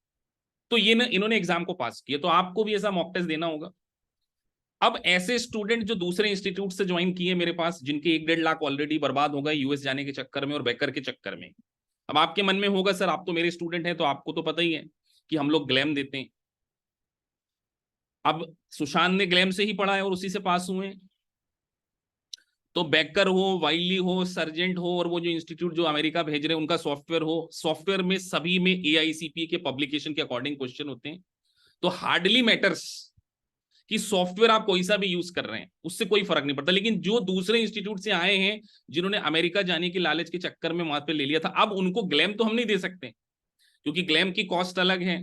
Speaker 1: तो ये ना इन्होंने एग्जाम को पास किया। तो आपको भी ऐसा मॉक टेस्ट देना होगा। अब ऐसे स्टूडेंट जो दूसरे इंस्टीट्यूट से ज्वाइन किए मेरे पास, जिनके 1-1.5 लाख ऑलरेडी बर्बाद हो गए यूएस जाने के चक्कर में और बेकर के चक्कर में। अब आपके मन में होगा सर आप तो मेरे स्टूडेंट हैं तो आपको तो पता ही है कि हम लोग ग्लैम देते हैं। अब सुशांत ने ग्लैम से ही पढ़ा है और उसी से पास हुए हैं। तो बेकर हो, वाइली हो, सर्जेंट हो, और वो जो इंस्टीट्यूट जो अमेरिका भेज रहे हैं उनका सॉफ्टवेयर हो, सॉफ्टवेयर में सभी में AICPA के पब्लिकेशन के अकॉर्डिंग क्वेश्चन होते हैं। तो हार्डली मैटर्स कि सॉफ्टवेयर आप कोई सा भी यूज कर रहे हैं, उससे कोई फर्क नहीं पड़ता। लेकिन जो दूसरे इंस्टीट्यूट से आए हैं, जिन्होंने अमेरिका जाने की लालच के चक्कर में वहां पे ले लिया था, अब उनको ग्लैम तो हम नहीं दे सकते क्योंकि ग्लैम की कॉस्ट अलग है।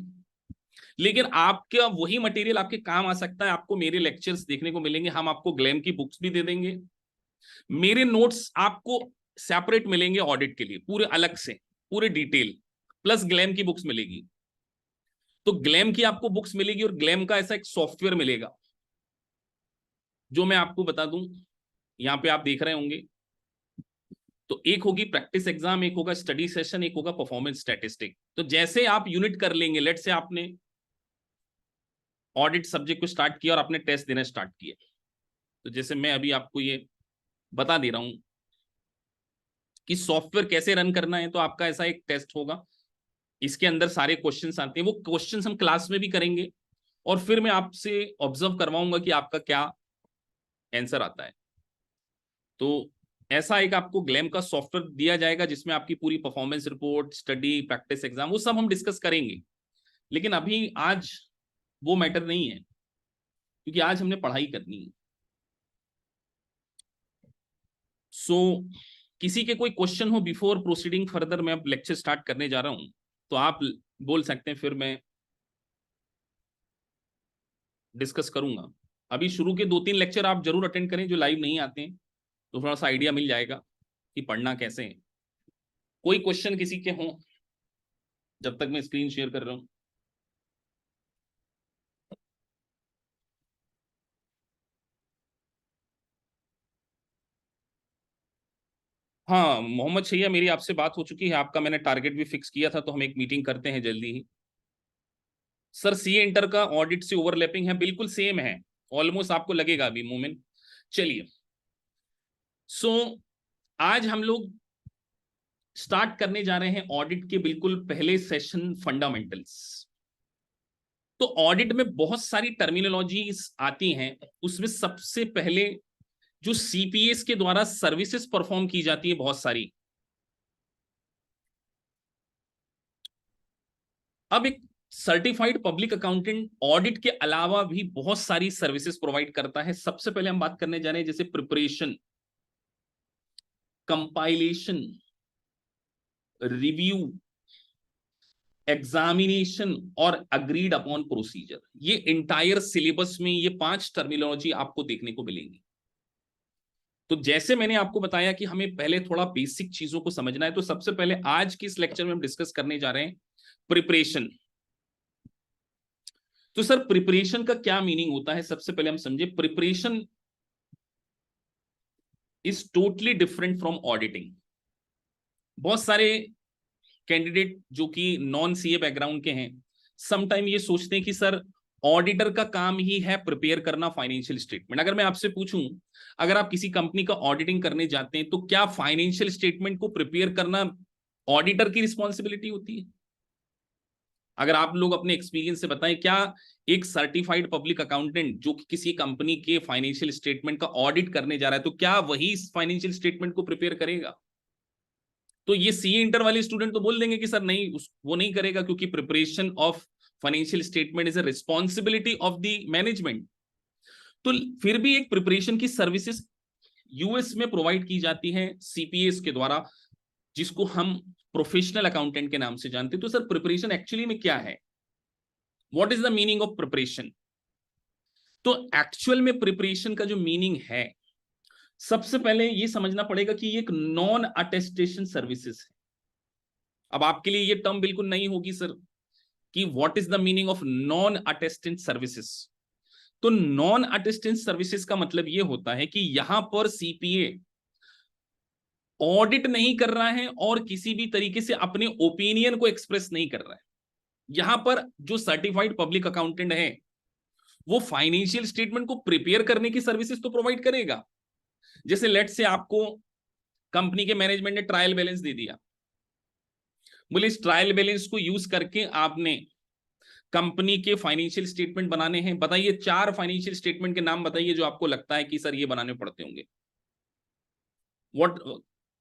Speaker 1: लेकिन आपका वही मटेरियल आपके काम आ सकता है। आपको मेरे लेक्चर्स देखने को मिलेंगे, हम आपको ग्लैम की बुक्स भी दे देंगे, मेरे नोट्स आपको सेपरेट मिलेंगे ऑडिट के लिए, पूरे अलग से, पूरे डिटेल, प्लस ग्लैम की बुक्स मिलेगी। तो ग्लैम की आपको बुक्स मिलेगी और ग्लैम का ऐसा एक सॉफ्टवेयर मिलेगा जो मैं आपको बता दूं, यहां पे आप देख रहे होंगे। तो एक होगी प्रैक्टिस एग्जाम, एक होगा स्टडी सेशन, एक होगा परफॉर्मेंस स्टैटिस्टिक। तो जैसे आप यूनिट कर लेंगे, लेट से आपने ऑडिट सब्जेक्ट को स्टार्ट किया और आपने टेस्ट देना स्टार्ट किया, तो जैसे मैं अभी आपको ये बता दे रहा हूं कि सॉफ्टवेयर कैसे रन करना है, तो आपका ऐसा एक टेस्ट होगा, इसके अंदर सारे क्वेश्चंस आते हैं। वो क्वेश्चंस हम क्लास में भी करेंगे और फिर मैं आपसे ऑब्जर्व करवाऊंगा कि आपका क्या आंसर आता है। तो ऐसा एक आपको ग्लैम का सॉफ्टवेयर दिया जाएगा जिसमें आपकी पूरी performance report, study, practice exam, वो सब हम डिस्कस करेंगे। लेकिन अभी आज वो मैटर नहीं है क्योंकि आज हमने पढ़ाई करनी है। सो किसी के कोई क्वेश्चन हो बिफोर प्रोसीडिंग फर्दर, मैं अब लेक्चर स्टार्ट करने जा रहा हूं, तो आप बोल सकते हैं, फिर मैं डिस्कस करूंगा। अभी शुरू के 2-3 लेक्चर आप जरूर अटेंड करें जो लाइव नहीं आते हैं, तो थोड़ा सा आइडिया मिल जाएगा कि पढ़ना कैसे है। कोई क्वेश्चन किसी के हों जब तक मैं स्क्रीन शेयर कर रहा हूं? हाँ मोहम्मद शैया, मेरी आपसे बात हो चुकी है, आपका मैंने टारगेट भी फिक्स किया था, तो हम एक मीटिंग करते हैं जल्दी ही। सर सीए इंटर का ऑडिट से ओवरलैपिंग है, बिल्कुल सेम है, ऑलमोस्ट आपको लगेगा अभी मोमेंट। चलिए, सो आज हम लोग स्टार्ट करने जा रहे हैं ऑडिट के बिल्कुल पहले सेशन, फंडामेंटल्स। तो ऑडिट में बहुत सारी टर्मिनोलॉजीज आती हैं, उसमें सबसे पहले जो सीपीएस के द्वारा सर्विसेज परफॉर्म की जाती है बहुत सारी। अब एक सर्टिफाइड पब्लिक अकाउंटेंट ऑडिट के अलावा भी बहुत सारी सर्विसेज प्रोवाइड करता है। सबसे पहले हम बात करने जा रहे हैं जैसे प्रिपरेशन, कंपाइलेशन, रिव्यू, एग्जामिनेशन और अग्रीड अपॉन प्रोसीजर। ये इंटायर सिलेबस में ये 5 टर्मिनोलॉजी आपको देखने को मिलेंगी। तो जैसे मैंने आपको बताया कि हमें पहले थोड़ा बेसिक चीजों को समझना है, तो सबसे पहले आज की इस लेक्चर में हम डिस्कस करने जा रहे हैं प्रिपरेशन। तो सर प्रिपरेशन का क्या मीनिंग होता है, सबसे पहले हम समझे। Preparation is totally different from auditing. बहुत सारे कैंडिडेट जो कि नॉन सीए बैकग्राउंड के हैं, समटाइम ये सोचते हैं कि सर ऑडिटर का काम ही है प्रिपेयर करना फाइनेंशियल स्टेटमेंट। अगर मैं आपसे पूछूं, अगर आप किसी कंपनी का ऑडिटिंग करने जाते हैं, तो क्या फाइनेंशियल स्टेटमेंट को प्रिपेयर करना ऑडिटर की रिस्पॉन्सिबिलिटी होती है? अगर आप लोग अपने एक्सपीरियंस से बताएं, क्या एक सर्टिफाइड पब्लिक अकाउंटेंट जो कि किसी कंपनी के फाइनेंशियल स्टेटमेंट का ऑडिट करने जा रहा है, तो क्या वही फाइनेंशियल स्टेटमेंट को प्रिपेयर करेगा? तो ये सीए इंटर वाले स्टूडेंट तो बोल देंगे कि सर नहीं, वो नहीं करेगा, क्योंकि preparation of financial statement is a responsibility of the management. तो फिर भी एक प्रिपरेशन की सर्विसेज यूएस में प्रोवाइड की जाती है सीपीएस के द्वारा, जिसको हम प्रोफेशनल अकाउंटेंट के नाम से जानते हैं। तो सर प्रिपरेशन एक्चुअली में क्या है, what is the meaning of preparation? तो एक्चुअल में प्रिपरेशन का जो मीनिंग है, सबसे पहले ये समझना पड़ेगा कि ये एक नॉन अटेस्टेशन सर्विसेज है। अब आपके लिए ये टर्म बिल्कुल नहीं होगी सर कि what is the meaning of non attestant services. तो नॉन अटेस्टेंट सर्विसेज का मतलब ये होता है कि यहां पर सीपीए ऑडिट नहीं कर रहा है और किसी भी तरीके से अपने ओपिनियन को एक्सप्रेस नहीं कर रहा है। यहां पर जो सर्टिफाइड पब्लिक अकाउंटेंट है, वो फाइनेंशियल स्टेटमेंट को प्रिपेयर करने की सर्विसेज तो प्रोवाइड करेगा। जैसे लेट से आपको कंपनी के मैनेजमेंट ने ट्रायल बैलेंस दे दिया, बोले इस ट्रायल बैलेंस को यूज करके आपने कंपनी के फाइनेंशियल स्टेटमेंट बनाने हैं। बताइए 4 फाइनेंशियल स्टेटमेंट के नाम बताइए जो आपको लगता है कि सर ये बनाने पड़ते होंगे।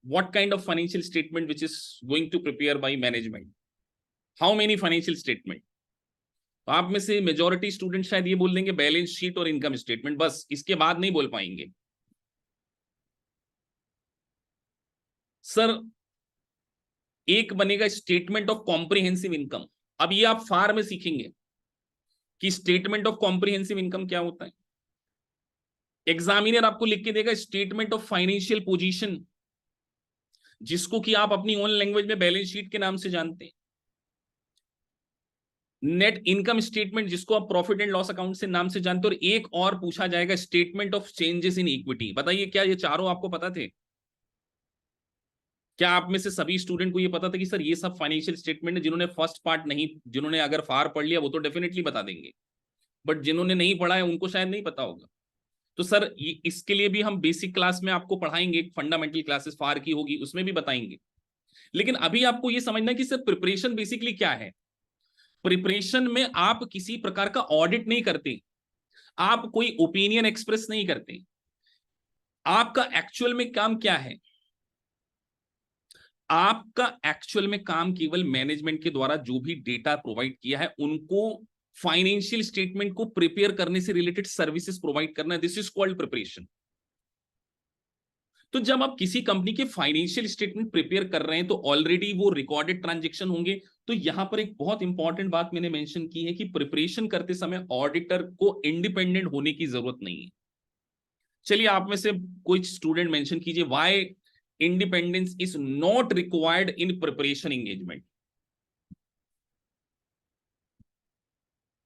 Speaker 1: what kind of financial statement which is going to prepare by management? How many financial statement? तो आप में से मेजॉरिटी स्टूडेंट शायद ये बोल देंगे बैलेंस शीट और इनकम स्टेटमेंट, बस इसके बाद नहीं बोल पाएंगे। सर एक बनेगा स्टेटमेंट ऑफ कॉम्प्रिहेंसिव इनकम। अब ये आप फार में सीखेंगे कि स्टेटमेंट ऑफ कॉम्प्रिहेंसिव इनकम क्या होता है। एग्जामिनर आपको लिख के देगा स्टेटमेंट ऑफ फाइनेंशियल पोजीशन, जिसको कि आप अपनी ओन लैंग्वेज में बैलेंस शीट के नाम से जानते हैं। नेट इनकम स्टेटमेंट, जिसको आप प्रॉफिट एंड लॉस अकाउंट से नाम से जानते हो। और एक और पूछा जाएगा statement of changes in equity. बताइए क्या ये चारों आपको पता थे? क्या आप में से सभी स्टूडेंट को ये पता था कि सर ये सब फाइनेंशियल स्टेटमेंट है? जिन्होंने फर्स्ट पार्ट नहीं, जिन्होंने अगर फार पढ़ लिया वो तो डेफिनेटली बता देंगे, बट जिन्होंने नहीं पढ़ा है उनको शायद नहीं पता होगा। तो सर इसके लिए भी हम बेसिक क्लास में आपको पढ़ाएंगे, फंडामेंटल क्लासेस फार की होगी, उसमें भी बताएंगे। लेकिन अभी आपको ये समझना है कि सर प्रिपरेशन बेसिकली क्या है। प्रिपरेशन में आप किसी प्रकार का ऑडिट नहीं करते, आप कोई ओपिनियन एक्सप्रेस नहीं करते। आपका एक्चुअल में काम क्या है? आपका एक्चुअल में काम केवल मैनेजमेंट के द्वारा जो भी डेटा प्रोवाइड किया है उनको फाइनेंशियल स्टेटमेंट को प्रिपेयर करने से रिलेटेड सर्विसेज प्रोवाइड करना है। This is called preparation. तो जब आप किसी कंपनी के फाइनेंशियल स्टेटमेंट प्रिपेयर कर रहे हैं तो ऑलरेडी वो रिकॉर्डेड ट्रांजैक्शन होंगे। तो यहां पर एक बहुत इंपॉर्टेंट बात मैंने मेंशन की है कि प्रिपरेशन करते समय ऑडिटर को इंडिपेंडेंट होने की जरूरत नहीं है। चलिए आप में से कोई स्टूडेंट मेंशन कीजिए why independence is not required in preparation engagement.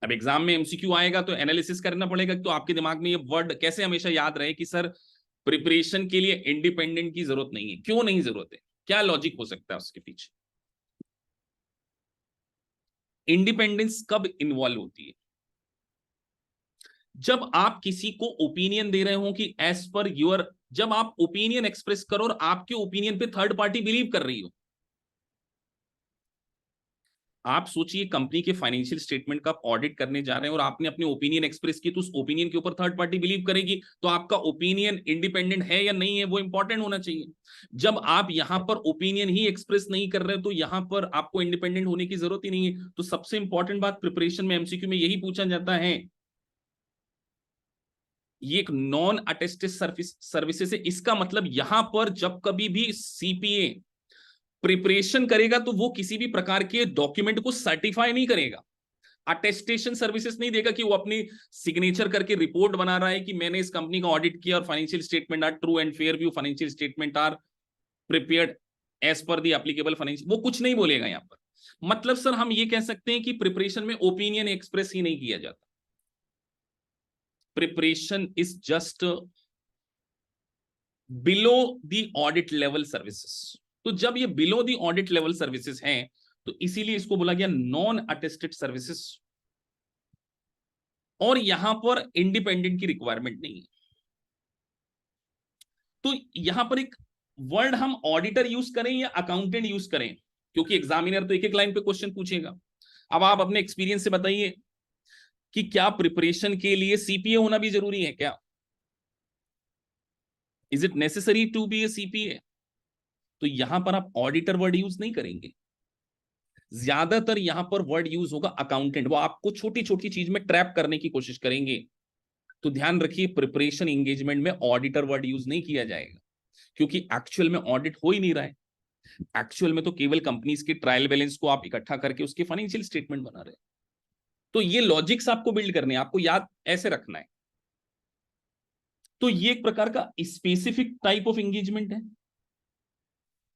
Speaker 1: अब एग्जाम में एमसीक्यू आएगा तो एनालिसिस करना पड़ेगा। तो आपके दिमाग में ये वर्ड कैसे हमेशा याद रहे कि सर प्रिपरेशन के लिए इंडिपेंडेंट की जरूरत नहीं है। क्यों नहीं जरूरत है? क्या लॉजिक हो सकता है उसके पीछे? इंडिपेंडेंस कब इन्वॉल्व होती है? जब आप किसी को ओपिनियन दे रहे हो कि एज पर योर, जब आप ओपिनियन एक्सप्रेस करो और आपके ओपिनियन पे थर्ड पार्टी बिलीव कर रही हो। आप सोचिए कंपनी के फाइनेंशियल स्टेटमेंट का आप ऑडिट करने जा रहे हैं और आपने अपने ओपिनियन एक्सप्रेस की, तो उस ओपिनियन के ऊपर थर्ड पार्टी बिलीव करेगी। तो आपका ओपिनियन इंडिपेंडेंट है या नहीं है वो इंपॉर्टेंट होना चाहिए। जब आप यहां पर ओपिनियन ही एक्सप्रेस नहीं कर रहे तो यहां पर आपको इंडिपेंडेंट होने की जरूरत ही नहीं है। तो सबसे इंपॉर्टेंट बात प्रिपरेशन में एमसीक्यू में यही पूछा जाता है। ये एक नॉन अटेस्टेड सर्विसेज है। इसका मतलब यहां पर जब कभी भी सीपीए प्रिपरेशन करेगा तो वो किसी भी प्रकार के डॉक्यूमेंट को सर्टिफाई नहीं करेगा, अटेस्टेशन सर्विसेज नहीं देगा कि वो अपनी सिग्नेचर करके रिपोर्ट बना रहा है कि मैंने इस कंपनी का ऑडिट किया और financial statement are true and fair view, financial statement are prepared as per the applicable financial, वो कुछ नहीं बोलेगा यहां पर। मतलब सर हम ये कह सकते हैं कि प्रिपरेशन में ओपिनियन एक्सप्रेस ही नहीं किया जाता। Preparation is just below the audit level services. तो जब ये below the audit level services हैं तो इसीलिए इसको बोला गया नॉन अटेस्टेड सर्विसेज। और यहां पर इंडिपेंडेंट की रिक्वायरमेंट नहीं है। तो यहां पर एक वर्ड हम ऑडिटर यूज करें या अकाउंटेंट यूज करें, क्योंकि एग्जामिनर तो एक एक लाइन पे क्वेश्चन पूछेगा। अब आप अपने एक्सपीरियंस से बताइए कि क्या प्रिपरेशन के लिए सीपीए होना भी जरूरी है क्या? Is it necessary to be a CPA? तो यहां पर आप ऑडिटर वर्ड यूज नहीं करेंगे, ज्यादातर यहां पर वर्ड यूज होगा अकाउंटेंट। वो आपको छोटी छोटी चीज में ट्रैप करने की कोशिश करेंगे। तो ध्यान रखिए प्रिपरेशन एंगेजमेंट में ऑडिटर वर्ड यूज नहीं किया जाएगा, क्योंकि एक्चुअल में ऑडिट हो ही नहीं रहा है। एक्चुअल में तो केवल कंपनीज के ट्रायल बैलेंस को आप इकट्ठा करके उसके फाइनेंशियल स्टेटमेंट बना रहे हैं। तो ये लॉजिक्स आपको बिल्ड करने हैं, आपको याद ऐसे रखना है। तो ये एक प्रकार का स्पेसिफिक टाइप ऑफ एंगेजमेंट है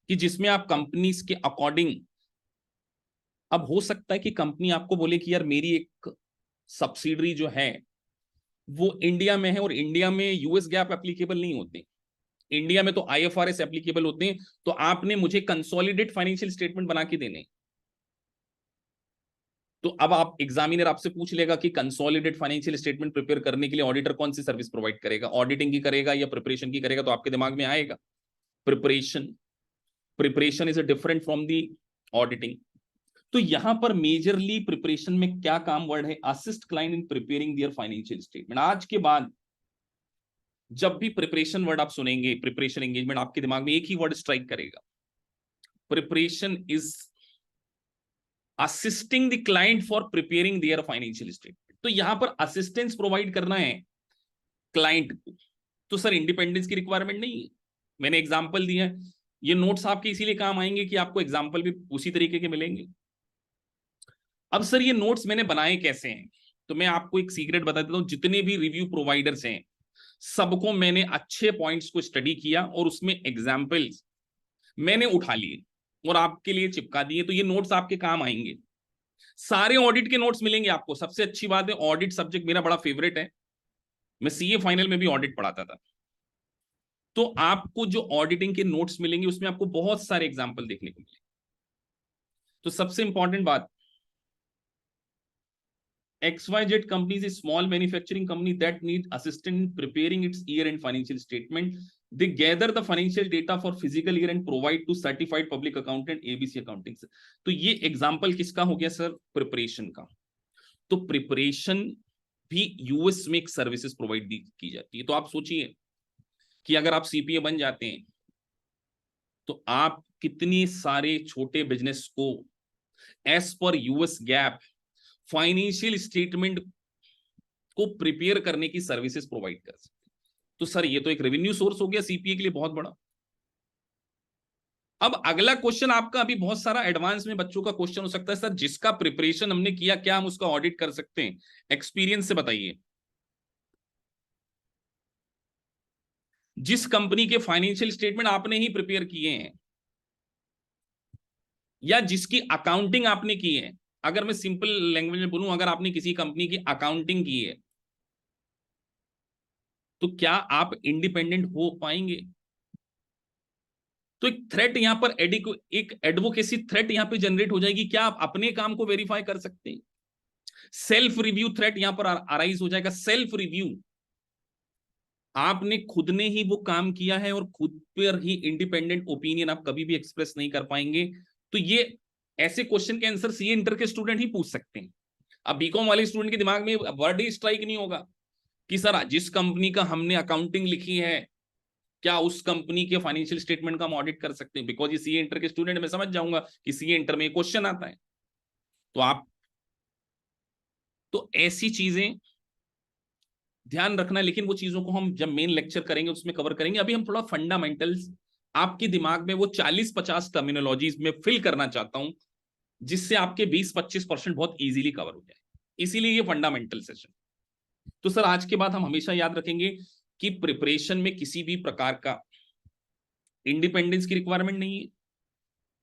Speaker 1: कि जिसमें आप कंपनीज के अकॉर्डिंग, अब हो सकता है कि कंपनी आपको बोले कि यार मेरी एक सब्सिडरी जो है वो इंडिया में है और इंडिया में यूएस गैप एप्लीकेबल नहीं होते, इंडिया में तो आईएफआरएस एप्लीकेबल होते हैं, तो आपने मुझे कंसोलिडेट फाइनेंशियल स्टेटमेंट बना के देने। तो अब आप एग्जामिनर आपसे पूछ लेगा कि कंसोलिडेट फाइनेंशियल स्टेटमेंट प्रिपेयर करने के लिए ऑडिटर कौन सी सर्विस प्रोवाइड करेगा, ऑडिटिंग की करेगा या प्रिपरेशन की करेगा? तो आपके दिमाग में आएगा preparation. Preparation is different from the auditing. तो यहां पर मेजरली प्रिपरेशन में क्या काम वर्ड है, assist client in preparing there financial statement. आज के बाद जब भी प्रिपरेशन वर्ड आप सुनेंगे, प्रिपरेशन एंगेजमेंट, आपके दिमाग में एक ही वर्ड स्ट्राइक करेगा, preparation is assisting the client for preparing there financial statement. तो यहां पर असिस्टेंस प्रोवाइड करना है क्लाइंट को, तो सर इंडिपेंडेंस की रिक्वायरमेंट नहीं है। मैंने एग्जांपल दिया है, ये नोट्स आपके इसीलिए काम आएंगे कि आपको एग्जांपल भी उसी तरीके के मिलेंगे। अब सर ये नोट्स मैंने बनाए कैसे हैं, तो मैं आपको एक सीक्रेट बता देता हूं, जितने भी रिव्यू प्रोवाइडर्स हैं सबको मैंने अच्छे पॉइंट्स को स्टडी किया और उसमें एग्जाम्पल्स मैंने उठा लिए और आपके लिए चिपका दिए, तो ये नोट्स आपके काम आएंगे। सारे ऑडिट के नोट्स मिलेंगे आपको। सबसे अच्छी बात है, ऑडिट सब्जेक्ट मेरा बड़ा फेवरेट है, मैं सीए फाइनल में भी ऑडिट पढ़ाता था। तो आपको जो ऑडिटिंग के नोट्स मिलेंगे उसमें आपको बहुत सारे एग्जाम्पल देखने को मिलेंगे। तो सबसे इंपॉर्टेंट बात, XYZ company is a small manufacturing company that need assistance in preparing its year-end financial statement. They gather the financial data for physical year and provide to certified public accountant ABC accounting। तो ये example किसका हो गया sir, preparation का। तो preparation भी US में एक सर्विसेज प्रोवाइड की जाती है। तो आप सोचिए कि अगर आप सीपीए बन जाते हैं तो आप कितनी सारे छोटे बिजनेस को as per US GAAP financial statement को प्रिपेयर करने की सर्विसेज प्रोवाइड कर सकते हैं। तो सर ये तो एक रेवेन्यू सोर्स हो गया सीपीए के लिए बहुत बड़ा। अब अगला क्वेश्चन आपका, अभी बहुत सारा एडवांस में बच्चों का क्वेश्चन हो सकता है, सर जिसका प्रिपरेशन हमने किया क्या हम उसका ऑडिट कर सकते हैं? एक्सपीरियंस से बताइए, जिस कंपनी के फाइनेंशियल स्टेटमेंट आपने ही प्रिपेयर किए हैं या जिसकी अकाउंटिंग आपने की है, अगर मैं सिंपल लैंग्वेज में बोलूं, अगर आपने किसी कंपनी की अकाउंटिंग की है तो क्या आप इंडिपेंडेंट हो पाएंगे? तो एक थ्रेट यहां पर एक एडवोकेसी थ्रेट यहां पे जनरेट हो जाएगी, क्या आप अपने काम को वेरीफाई कर सकते हैं? सेल्फ रिव्यू थ्रेट यहां पर अराइज हो जाएगा। सेल्फ रिव्यू, आपने खुद ने ही वो काम किया है और खुद पर ही इंडिपेंडेंट ओपिनियन आप कभी भी एक्सप्रेस नहीं कर पाएंगे। तो ये ऐसे क्वेश्चन के आंसर सीए इंटर के स्टूडेंट ही पूछ सकते हैं। अब बीकॉम वाले स्टूडेंट के दिमाग में वर्ड ही स्ट्राइक नहीं होगा कि सर जिस कंपनी का हमने अकाउंटिंग लिखी है क्या उस कंपनी के फाइनेंशियल स्टेटमेंट का हम ऑडिट कर सकते हैं? बिकॉज ये सीए इंटर के स्टूडेंट, मैं समझ जाऊंगा कि सीए इंटर में क्वेश्चन आता है। तो आप, तो ऐसी चीजें ध्यान रखना, लेकिन वो चीजों को हम जब मेन लेक्चर करेंगे उसमें कवर करेंगे। अभी हम थोड़ा फंडामेंटल्स आपके दिमाग में वो 40-50 टर्मिनोलॉजीज में फिल करना चाहता हूं जिससे आपके 20-25% बहुत इजीली कवर हो जाए, इसीलिए ये फंडामेंटल सेशन। तो सर आज के बाद हम हमेशा याद रखेंगे कि प्रिपरेशन में किसी भी प्रकार का इंडिपेंडेंस की रिक्वायरमेंट नहीं है।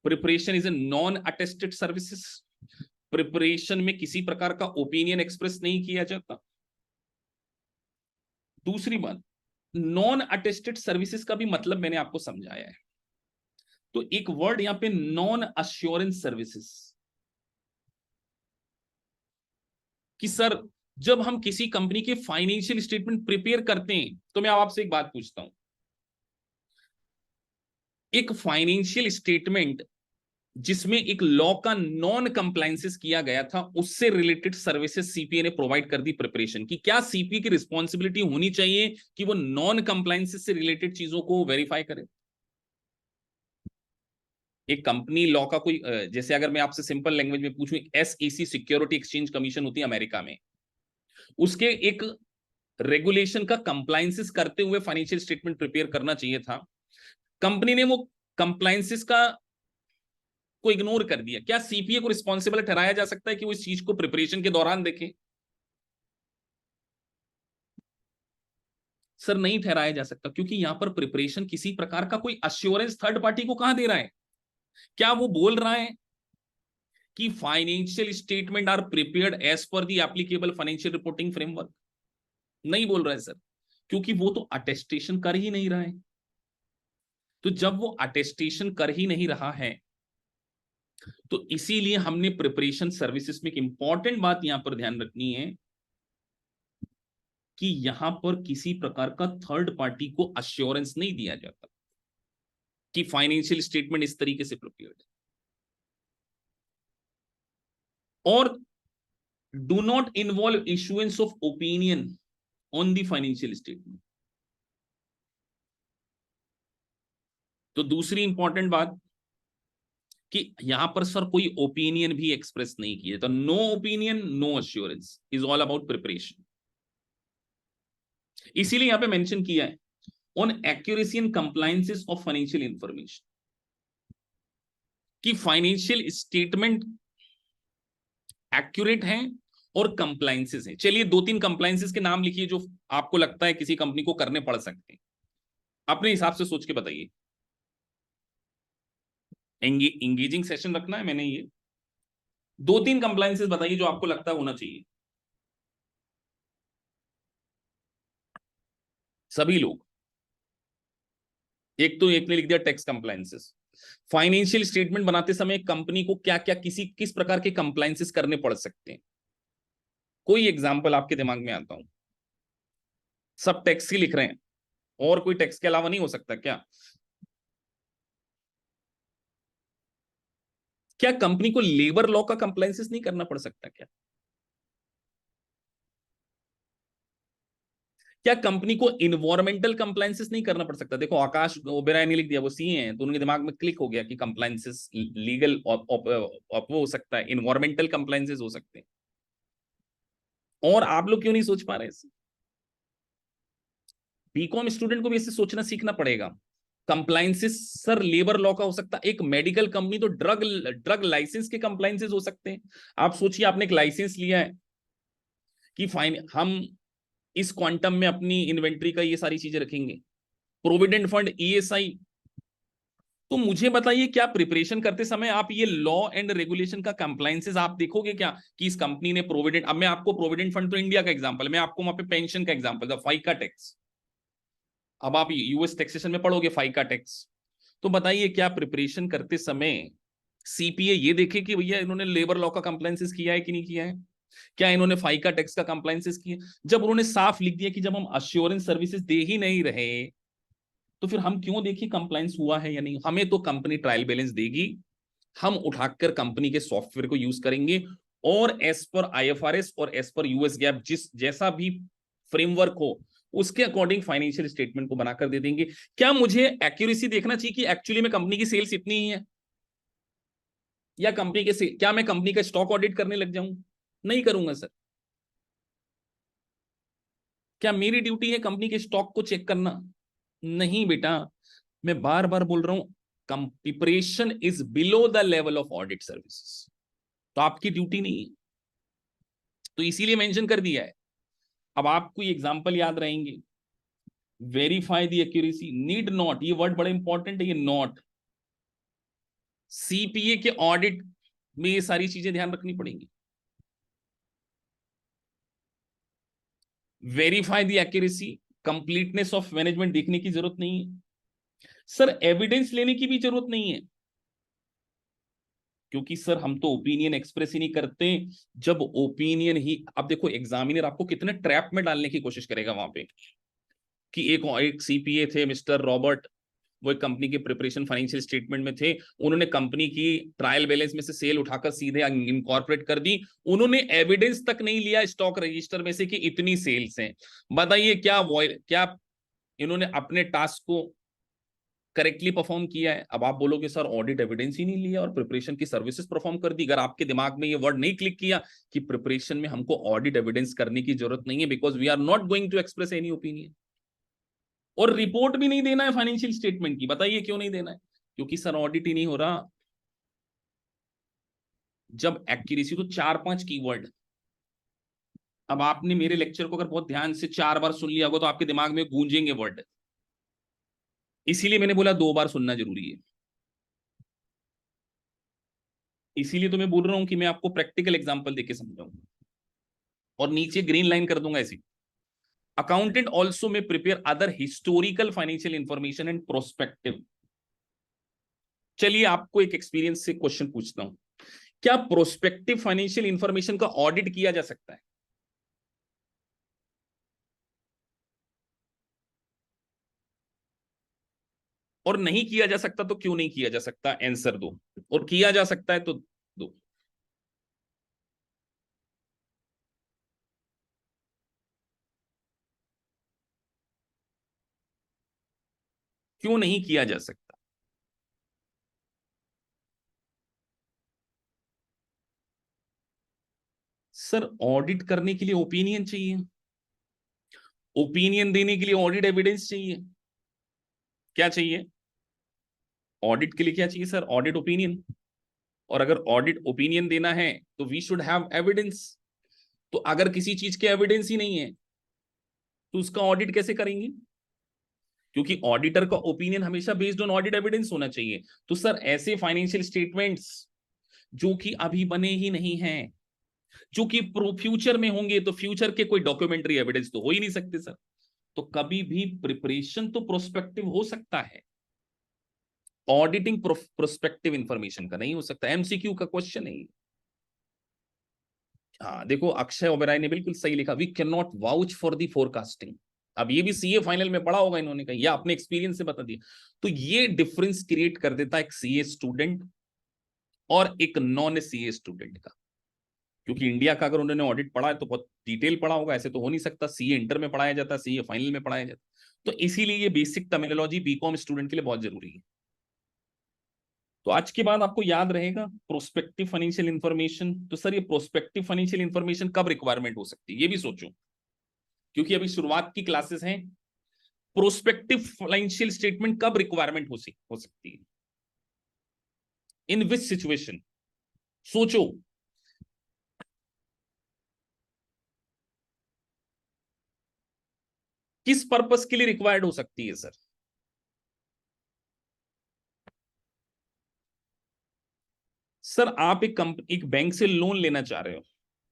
Speaker 1: Preparation is a non attested services. Preparation में किसी प्रकार का ओपिनियन एक्सप्रेस नहीं किया जाता। दूसरी बात, नॉन अटेस्टेड सर्विसेज का भी मतलब मैंने आपको समझाया है। तो एक वर्ड यहां पे नॉन अश्योरेंस सर्विसेज, कि सर जब हम किसी कंपनी के फाइनेंशियल स्टेटमेंट प्रिपेयर करते हैं तो मैं आपसे एक बात पूछता हूं, एक फाइनेंशियल स्टेटमेंट जिसमें एक लॉ का नॉन कंप्लायंसेस किया गया था उससे रिलेटेड सर्विसेज सीपीए ने प्रोवाइड कर दी प्रिपरेशन की, क्या सीपीए की रिस्पॉन्सिबिलिटी होनी चाहिए कि वो नॉन कंप्लायंसेस से रिलेटेड चीजों को वेरीफाई करे? एक कंपनी लॉ का कोई, जैसे अगर मैं आपसे सिंपल लैंग्वेज में पूछूं, एसईसी सिक्योरिटी एक्सचेंज कमीशन होती है अमेरिका में, उसके एक रेगुलेशन का कंप्लायंसेस करते हुए फाइनेंशियल स्टेटमेंट प्रिपेयर करना चाहिए था। कंपनी ने वो कंप्लायंसेस का को इग्नोर कर दिया, क्या सीपीए को रिस्पॉन्सिबल ठहराया जा सकता है कि वो इस चीज को प्रिपरेशन के दौरान देखे? सर नहीं ठहराया जा सकता, क्योंकि यहां पर प्रिपरेशन किसी प्रकार का कोई अश्योरेंस थर्ड पार्टी को कहां दे रहा है? क्या वो बोल रहा है कि financial statement are prepared as per the applicable financial reporting framework? नहीं बोल रहा है सर, क्योंकि वो तो अटेस्टेशन कर ही नहीं रहा है। तो जब वो अटेस्टेशन कर ही नहीं रहा है तो इसीलिए हमने प्रिपरेशन सर्विसेज में एक इंपॉर्टेंट बात यहां पर ध्यान रखनी है कि यहां पर किसी प्रकार का थर्ड पार्टी को अश्योरेंस नहीं दिया जाता कि फाइनेंशियल स्टेटमेंट इस तरीके से प्रिपेयर्ड है। और do not involve issuance of opinion on the financial statement. तो दूसरी इंपॉर्टेंट बात कि यहां पर सर कोई ओपिनियन भी एक्सप्रेस नहीं किया, तो no opinion no assurance, is all about preparation. इसीलिए यहां पे मेंशन किया है on accuracy and compliances of financial information, कि फाइनेंशियल स्टेटमेंट एक्यूरेट हैं और कंप्लायंसेस हैं। चलिए दो तीन कंप्लायंसेस के नाम लिखिए जो आपको लगता है किसी कंपनी को करने पड़ सकते हैं, अपने हिसाब से सोच के बताइए। एंगेजिंग सेशन रखना है मैंने, ये दो तीन कंप्लायंसेस बताइए जो आपको लगता है होना चाहिए, सभी लोग। एक ने लिख दिया टैक्स कंप्लायंसेस। फाइनेंशियल स्टेटमेंट बनाते समय कंपनी को क्या क्या किस प्रकार के कंप्लायंसेस करने पड़ सकते हैं, कोई एग्जांपल आपके दिमाग में आता हूं। सब टैक्स ही लिख रहे हैं, और कोई टैक्स के अलावा नहीं हो सकता क्या? क्या कंपनी को लेबर लॉ का कंप्लायंसेस नहीं करना पड़ सकता क्या? क्या कंपनी को इन्वायरमेंटल कंप्लायंसेस नहीं करना पड़ सकता? देखो आकाश ओबेरॉय ने लिख दिया, वो सीए हैं, तो उनके दिमाग में क्लिक हो गया कि कंप्लायंसेस लीगल वो हो सकता है, इन्वायरमेंटल कंप्लायंसेस हो सकते हैं। और आप लोग क्यों नहीं सोच पा रहे इसे? बीकॉम स्टूडेंट को भी इससे सोचना सीखना पड़ेगा। कंप्लायंसेस सर लेबर लॉ का हो सकता है, एक मेडिकल कंपनी तो ड्रग लाइसेंस के कंप्लायंसेस हो सकते हैं। आप सोचिए आपने एक लाइसेंस लिया है कि फाइन हम इस क्वांटम में अपनी इन्वेंट्री का ये सारी चीजें रखेंगे, प्रोविडेंट फंड, ईएसआई। तो मुझे बताइए क्या प्रिपरेशन करते समय आप ये लॉ एंड रेगुलेशन का कंप्लायंसेस आप देखोगे क्या कि इस कंपनी ने प्रोविडेंट, अब मैं आपको प्रोविडेंट फंड तो इंडिया का एग्जांपल, मैं आपको वहां पे पेंशन का एग्जांपल था, फाइका टैक्स। अब आप यूएस टैक्सेशन में पढ़ोगे फाइका टैक्स, तो बताइए क्या प्रिपरेशन करते समय सीपीए ये देखे कि भैया इन्होंने लेबर लॉ का कंप्लायंसेस किया है कि नहीं किया है, क्या इन्होंने फाइका टैक्स का कंप्लायंसेस किया? जब उन्होंने साफ लिख दिया कि जब हम अश्योरेंस सर्विसेज दे ही नहीं रहे, तो फिर हम क्यों देखिए कंप्लायंस हुआ है या नहीं? हमें तो कंपनी ट्रायल बैलेंस देगी, हम उठाकर कंपनी के सॉफ्टवेयर को यूज करेंगे, और एज पर आईएफआरएस और एज पर यूएस गैप जिस जैसा भी फ्रेमवर्क हो उसके अकॉर्डिंग फाइनेंशियल स्टेटमेंट को बनाकर दे देंगे। क्या मुझे एक्यूरेसी देखना चाहिए कि एक्चुअली में कंपनी की सेल्स इतनी ही है, या कंपनी के क्या मैं कंपनी का स्टॉक ऑडिट करने लग जाऊं? नहीं करूंगा सर। क्या मेरी ड्यूटी है कंपनी के स्टॉक को चेक करना? नहीं बेटा, मैं बार बार बोल रहा हूं preparation is below the level of audit services, तो आपकी ड्यूटी नहीं है, तो इसीलिए मेंशन कर दिया है। अब आपको ये एग्जांपल याद रहेंगे, verify the accuracy, need not, ये वर्ड बड़ा इंपॉर्टेंट है, ये नॉट। सीपीए के ऑडिट में ये सारी चीजें ध्यान रखनी पड़ेंगी। Verify the accuracy, completeness of management देखने की जरूरत नहीं है सर, एविडेंस लेने की भी जरूरत नहीं है, क्योंकि सर हम तो ओपिनियन एक्सप्रेस ही नहीं करते। जब ओपिनियन ही, अब देखो एग्जामिनर आपको कितने ट्रैप में डालने की कोशिश करेगा वहां पे, कि एक सीपीए थे मिस्टर रॉबर्ट, वो एक कंपनी के प्रिपरेशन फाइनेंशियल स्टेटमेंट में थे, उन्होंने कंपनी की ट्रायल बैलेंस में से सेल उठाकर सीधे इनकॉर्पोरेट कर दी, उन्होंने एविडेंस तक नहीं लिया स्टॉक रजिस्टर में से कि इतनी सेल्स हैं। बताइए क्या इन्होंने अपने टास्क को करेक्टली परफॉर्म किया है? अब आप बोलोगे सर ऑडिट एविडेंस ही नहीं लिया और प्रिपरेशन की सर्विसेज परफॉर्म कर दी। अगर आपके दिमाग में ये वर्ड नहीं क्लिक किया कि प्रिपरेशन में हमको ऑडिट एविडेंस करने की जरूरत नहीं है, because we are not going to express any opinion, और रिपोर्ट भी नहीं देना है फाइनेंशियल स्टेटमेंट की, बताइए क्यों नहीं देना है? क्योंकि सर ऑडिट ही नहीं हो रहा। जब एक्यूरेसी, तो चार पांच कीवर्ड, अब आपने मेरे लेक्चर को अगर बहुत ध्यान से चार बार सुन लिया होगा तो आपके दिमाग में गूंजेंगे वर्ड, इसीलिए मैंने बोला दो बार सुनना जरूरी है। इसीलिए तो मैं बोल रहा हूं कि मैं आपको प्रैक्टिकल एग्जांपल देके समझाऊंगा, और नीचे ग्रीन लाइन कर दूंगा ऐसी। अकाउंटेंट ऑल्सो में prepare other historical financial information and prospective. चलिए आपको एक एक्सपीरियंस से क्वेश्चन पूछता हूं, क्या प्रोस्पेक्टिव फाइनेंशियल इंफॉर्मेशन का ऑडिट किया जा सकता है? और नहीं किया जा सकता तो क्यों नहीं किया जा सकता, आंसर दो। और किया जा सकता है तो दो। क्यों नहीं किया जा सकता? सर ऑडिट करने के लिए ओपिनियन चाहिए, ओपिनियन देने के लिए ऑडिट एविडेंस चाहिए। क्या चाहिए? ऑडिट के लिए क्या चाहिए सर? Audit opinion. और अगर ऑडिट ओपिनियन देना है तो वी शुड हैव एविडेंस। तो अगर किसी चीज के एविडेंस ही नहीं है तो उसका ऑडिट कैसे करेंगे? क्योंकि ऑडिटर का ओपिनियन हमेशा बेस्ड ऑन ऑडिट एविडेंस होना चाहिए। तो सर ऐसे फाइनेंशियल स्टेटमेंट्स जो कि अभी बने ही नहीं हैं, जो कि फ्यूचर में होंगे, तो फ्यूचर के कोई डॉक्यूमेंट्री एविडेंस तो हो ही नहीं सकते सर। तो कभी भी प्रिपरेशन तो प्रोस्पेक्टिव हो सकता है, ऑडिटिंग प्रोस्पेक्टिव इंफॉर्मेशन का नहीं हो सकता। एमसीक्यू का क्वेश्चन है। हाँ देखो, अक्षय ओबेराय ने बिल्कुल सही लिखा, we can not vouch for the forecasting. अब ये भी सीए फाइनल में पढ़ा होगा इन्होंने, कहा या अपने एक्सपीरियंस से बता दिया। तो ये डिफरेंस क्रिएट कर देता है एक सीए स्टूडेंट और एक नॉन सीए स्टूडेंट का। क्योंकि इंडिया का अगर उन्होंने ऑडिट पढ़ा है तो बहुत डिटेल पढ़ा होगा, ऐसे तो हो नहीं सकता। सीए इंटर में पढ़ाया जाता है, सीए फाइनल में पढ़ाया जाता है। तो इसीलिए ये बेसिक टर्मिनोलॉजी बीकॉम स्टूडेंट के लिए बहुत जरूरी है। तो आज के बाद आपको याद रहेगा प्रोस्पेक्टिव फाइनेंशियल इंफॉर्मेशन। तो सर ये प्रोस्पेक्टिव फाइनेंशियल इंफॉर्मेशन कब रिक्वायरमेंट हो सकती है, ये भी सोचो, क्योंकि अभी शुरुआत की क्लासेस हैं। प्रोस्पेक्टिव फाइनेंशियल स्टेटमेंट कब रिक्वायरमेंट हो सकती है, इन विच सिचुएशन? सोचो। किस पर्पस के लिए रिक्वायर्ड हो सकती है सर? सर आप एक बैंक से लोन लेना चाह रहे हो,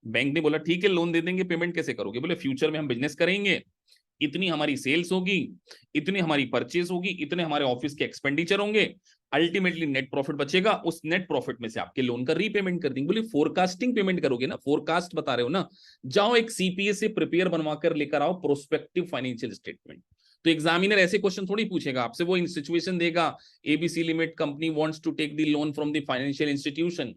Speaker 1: बैंक ने बोला ठीक है लोन दे देंगे, पेमेंट कैसे करोगे? बोले फ्यूचर में हम बिजनेस करेंगे, इतनी हमारी सेल्स होगी, इतनी हमारी परचेज होगी, इतने हमारे ऑफिस के एक्सपेंडिचर होंगे, अल्टीमेटली नेट प्रॉफिट बचेगा, उस नेट प्रॉफिट में से आपके लोन का रीपेमेंट कर देंगे। बोले फोरकास्टिंग पेमेंट करोगे ना, फोरकास्ट बता रहे हो ना, जाओ एक सीपीए से प्रिपेयर बनवा कर लेकर आओ प्रोस्पेक्टिव फाइनेंशियल स्टेटमेंट। तो एग्जामिनर ऐसे क्वेश्चन थोड़ी पूछेगा आपसे, वो इन सिचुएशन देगा, ABC limit company wants to take the loan from the financial institution,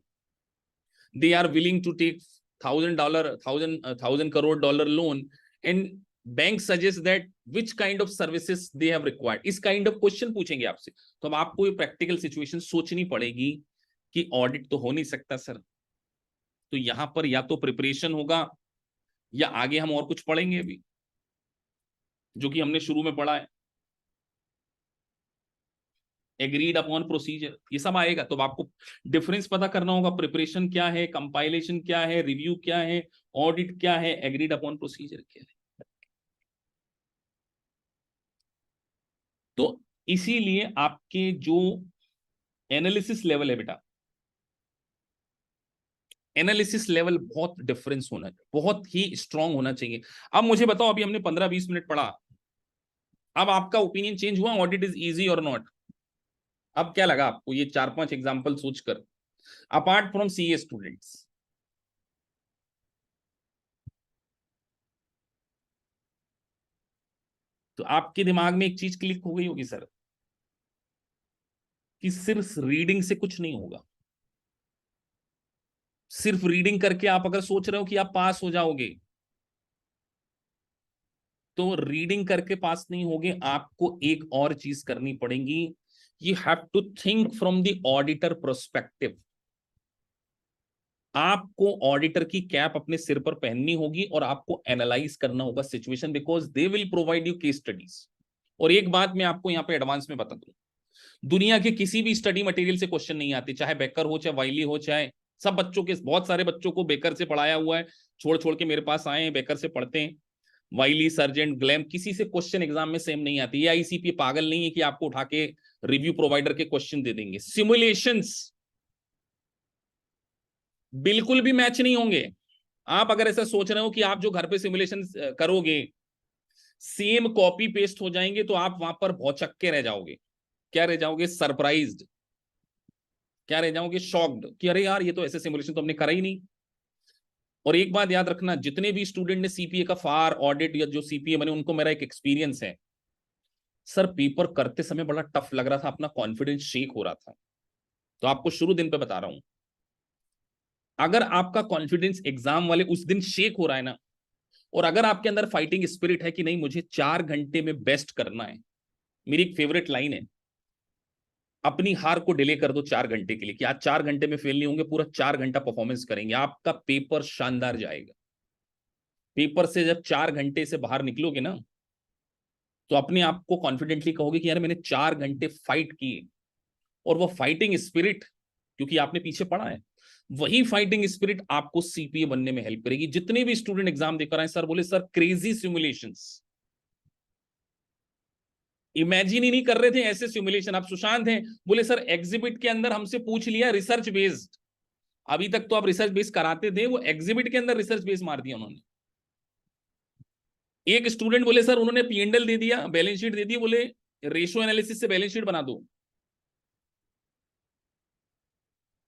Speaker 1: they are willing to take thousand crore dollar loan, and bank suggests that which kind of services they have required, इस kind of question पूछेंगे आपसे। तो अब आपको ये practical situation सोचनी पड़ेगी कि ऑडिट तो हो नहीं सकता सर। तो यहां पर या तो प्रिपरेशन होगा या आगे हम और कुछ पढ़ेंगे अभी, जो कि हमने शुरू में पढ़ा है, एग्रीड अपॉन प्रोसीजर, ये सब आएगा। तो आपको डिफरेंस पता करना होगा, प्रिपरेशन क्या है, कंपाइलेशन क्या है, रिव्यू क्या है, ऑडिट क्या है, एग्रीड अपॉन प्रोसीजर क्या है। तो इसीलिए आपके जो एनालिसिस लेवल है बेटा, एनालिसिस लेवल बहुत डिफरेंस होना चाहिए, बहुत ही स्ट्रांग होना चाहिए। अब मुझे बताओ, अभी हमने 15-20 मिनट पढ़ा, अब आपका ओपिनियन चेंज हुआ ऑडिट इज इजी और नॉट? अब क्या लगा आपको ये 4-5 एग्जांपल सोचकर, अपार्ट फ्रॉम सीए स्टूडेंट्स? तो आपके दिमाग में एक चीज क्लिक हो गई होगी सर, कि सिर्फ रीडिंग से कुछ नहीं होगा। सिर्फ रीडिंग करके आप अगर सोच रहे हो कि आप पास हो जाओगे, तो रीडिंग करके पास नहीं होगे, आपको एक और चीज करनी पड़ेगी। You have to think from the auditor prospective. आपको ऑडिटर की कैप अपने सिर पर पहननी होगी और आपको एनालाइज करना होगा situation, because they will provide you case studies. और एक बात मैं आपको यहां पे एडवांस में बता दूं, दुनिया के किसी भी स्टडी मटेरियल से क्वेश्चन नहीं आते, चाहे बेकर हो, चाहे वाइली हो, चाहे सब बच्चों के, बहुत सारे बच्चों को बेकर से पढ़ाया हुआ है, छोड़ छोड़ के मेरे पास आए हैं, बेकर से पढ़ते हैं। वाइली, सर्जेंट, ग्लैम, किसी से क्वेश्चन एग्जाम में सेम नहीं आती। ये आईसीपी पागल नहीं है कि आपको उठा के रिव्यू प्रोवाइडर के क्वेश्चन दे देंगे। सिमुलेशंस बिल्कुल भी मैच नहीं होंगे। आप अगर ऐसा सोच रहे हो कि आप जो घर पे सिमुलेशन करोगे सेम कॉपी पेस्ट हो जाएंगे, तो आप वहां पर भौचक के रह जाओगे। क्या रह जाओगे? सरप्राइज्ड। क्या रह जाओगे? शॉक्ड, कि अरे यार ये तो ऐसे सिमुलेशन तो हमने करा ही नहीं। और एक बात याद रखना, जितने भी स्टूडेंट ने सीपीए का फार ऑडिट या जो सीपीए बने, उनको मेरा एक एक्सपीरियंस है सर, पेपर करते समय बड़ा टफ लग रहा था, अपना कॉन्फिडेंस शेक हो रहा था। तो आपको शुरू दिन पे बता रहा हूं, अगर आपका कॉन्फिडेंस एग्जाम वाले उस दिन शेक हो रहा है ना, और अगर आपके अंदर फाइटिंग स्पिरिट है कि नहीं मुझे 4 घंटे में बेस्ट करना है, मेरी एक फेवरेट लाइन है, अपनी हार को डिले कर दो 4 घंटे के लिए, कि आज 4 घंटे में फेल नहीं होंगे, पूरा 4 घंटा परफॉर्मेंस करेंगे, आपका पेपर शानदार जाएगा। पेपर से जब 4 घंटे से बाहर निकलोगे ना, तो अपने आप को कॉन्फिडेंटली कहोगे कि यार मैंने 4 घंटे फाइट किए। और वो फाइटिंग स्पिरिट, क्योंकि आपने पीछे पढ़ा है, वही फाइटिंग स्पिरिट आपको सीपीए बनने में हेल्प करेगी। जितने भी स्टूडेंट एग्जाम देकर आए, सर बोले सर क्रेजी सिमुलेशंस, इमेजिन ही नहीं कर रहे थे ऐसे सिमुलेशन। आप सुशांत हैं, बोले सर एग्जिबिट के अंदर हमसे पूछ लिया रिसर्च बेस्ड, अभी तक तो आप रिसर्च बेस्ड कराते थे, वो एग्जिबिट के अंदर रिसर्च बेस्ड मार दिया उन्होंने। एक स्टूडेंट बोले सर उन्होंने पीएनडल दे दिया, बैलेंस शीट दे दी, बोले रेशियो एनालिसिस से बैलेंस शीट बना दो।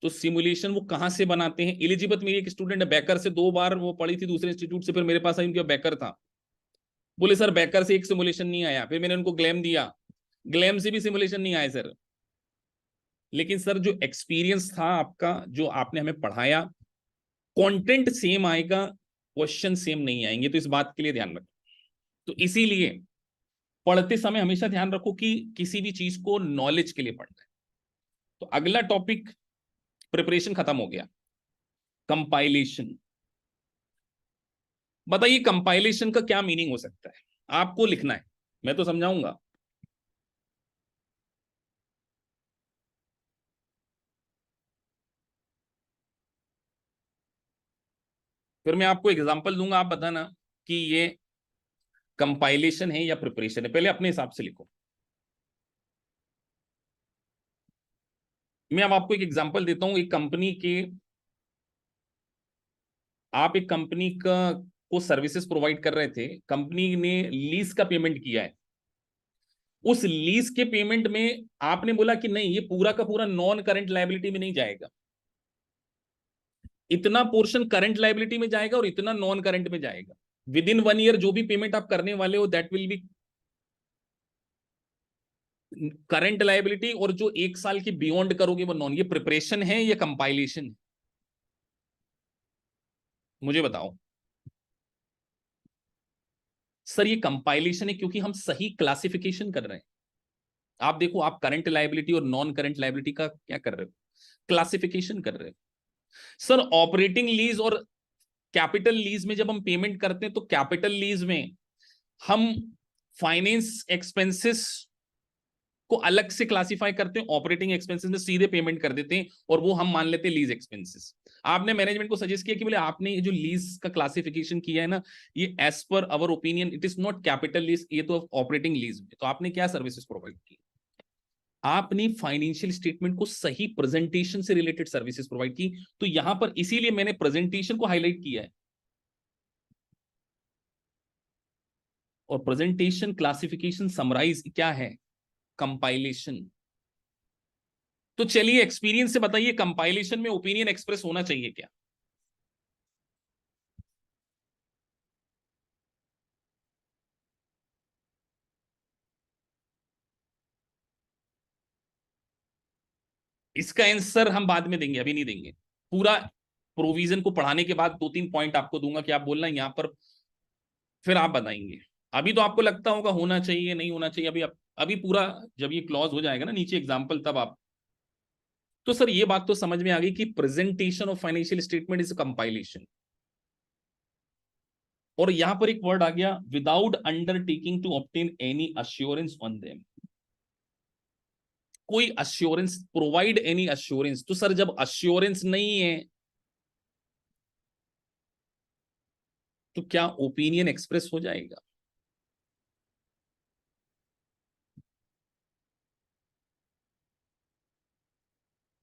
Speaker 1: तो सिमुलेशन वो कहां से बनाते हैं? एलिजिबत मेरी एक स्टूडेंट है, बैकर से 2 बार वो पढ़ी थी दूसरे इंस्टीट्यूट से, फिर मेरे पास आई, उनका बैकर था। बोले सर बैकर से एक सिमुलेशन नहीं आया, फिर मैंने उनको ग्लैम दिया, ग्लैम से भी सिमुलेशन नहीं आया सर। लेकिन सर जो एक्सपीरियंस था आपका, जो आपने हमें पढ़ाया, कंटेंट सेम आएगा, क्वेश्चन सेम नहीं आएंगे, तो इस बात के लिए ध्यान रखो। तो इसीलिए पढ़ते समय हमेशा ध्यान रखो कि किसी भी चीज को नॉलेज के लिए पढ़ना है। तो अगला टॉपिक, प्रिपरेशन खत्म हो गया, कंपाइलेशन। बताइए कंपाइलेशन का क्या मीनिंग हो सकता है? आपको लिखना है, मैं तो समझाऊंगा। फिर मैं आपको एग्जांपल दूंगा, आप बताना कि ये कंपाइलेशन है या प्रिपरेशन है। पहले अपने हिसाब से लिखो। मैं अब आपको एक एग्जांपल देता हूं, एक कंपनी के, आप एक कंपनी का को सर्विसेज प्रोवाइड कर रहे थे, कंपनी ने लीज का पेमेंट किया है। उस लीज के पेमेंट में आपने बोला कि नहीं, ये पूरा का पूरा नॉन करंट लायबिलिटी में नहीं जाएगा, इतना पोर्शन करंट लायबिलिटी में जाएगा और इतना नॉन करंट में जाएगा। विद इन 1 ईयर जो भी पेमेंट आप करने वाले हो, that will be current liability, और जो 1 साल की बियॉन्ड करोगे वो नॉन। ये प्रिपरेशन है या कंपाइलेशन है? मुझे बताओ। सर ये कंपाइलेशन है, क्योंकि हम सही क्लासिफिकेशन कर रहे हैं। आप देखो, आप करंट लायबिलिटी और नॉन करंट लायबिलिटी का क्या कर रहे हो? क्लासिफिकेशन कर रहे हो। सर ऑपरेटिंग लीज और कैपिटल लीज में जब हम पेमेंट करते हैं, तो कैपिटल लीज में हम फाइनेंस एक्सपेंसेस को अलग से क्लासिफाई करते हैं, ऑपरेटिंग एक्सपेंसेस में सीधे पेमेंट कर देते हैं, और वो हम मान लेते हैं लीज एक्सपेंसेस। आपने मैनेजमेंट को सजेस्ट किया कि बोले आपने ये जो लीज का क्लासिफिकेशन किया है ना, ये as per our opinion it is not capital lease, ये तो ऑपरेटिंग लीज में। तो आपने क्या सर्विसेज प्रोवाइड की? आपने फाइनेंशियल स्टेटमेंट को सही प्रेजेंटेशन से रिलेटेड सर्विसेज प्रोवाइड की। तो यहां पर इसीलिए मैंने प्रेजेंटेशन को हाईलाइट किया है। और प्रेजेंटेशन, क्लासिफिकेशन, समराइज क्या है? कंपाइलेशन। तो चलिए एक्सपीरियंस से बताइए, कंपाइलेशन में ओपिनियन एक्सप्रेस होना चाहिए क्या? इसका आंसर हम बाद में देंगे, अभी नहीं देंगे। पूरा प्रोविजन को पढ़ाने के बाद 2-3 पॉइंट आपको दूंगा कि आप बोलना यहां पर, फिर आप बताएंगे। अभी तो आपको लगता होगा होना चाहिए, नहीं होना चाहिए, अभी पूरा जब ये क्लॉज हो जाएगा ना नीचे एग्जाम्पल, तब आप। तो सर ये बात तो समझ में आ गई कि presentation of financial statement is compilation. और यहां पर एक वर्ड आ गया, without undertaking to obtain any assurance on them. कोई अश्योरेंस, प्रोवाइड एनी अश्योरेंस। तो सर जब अश्योरेंस नहीं है, तो क्या ओपिनियन एक्सप्रेस हो जाएगा?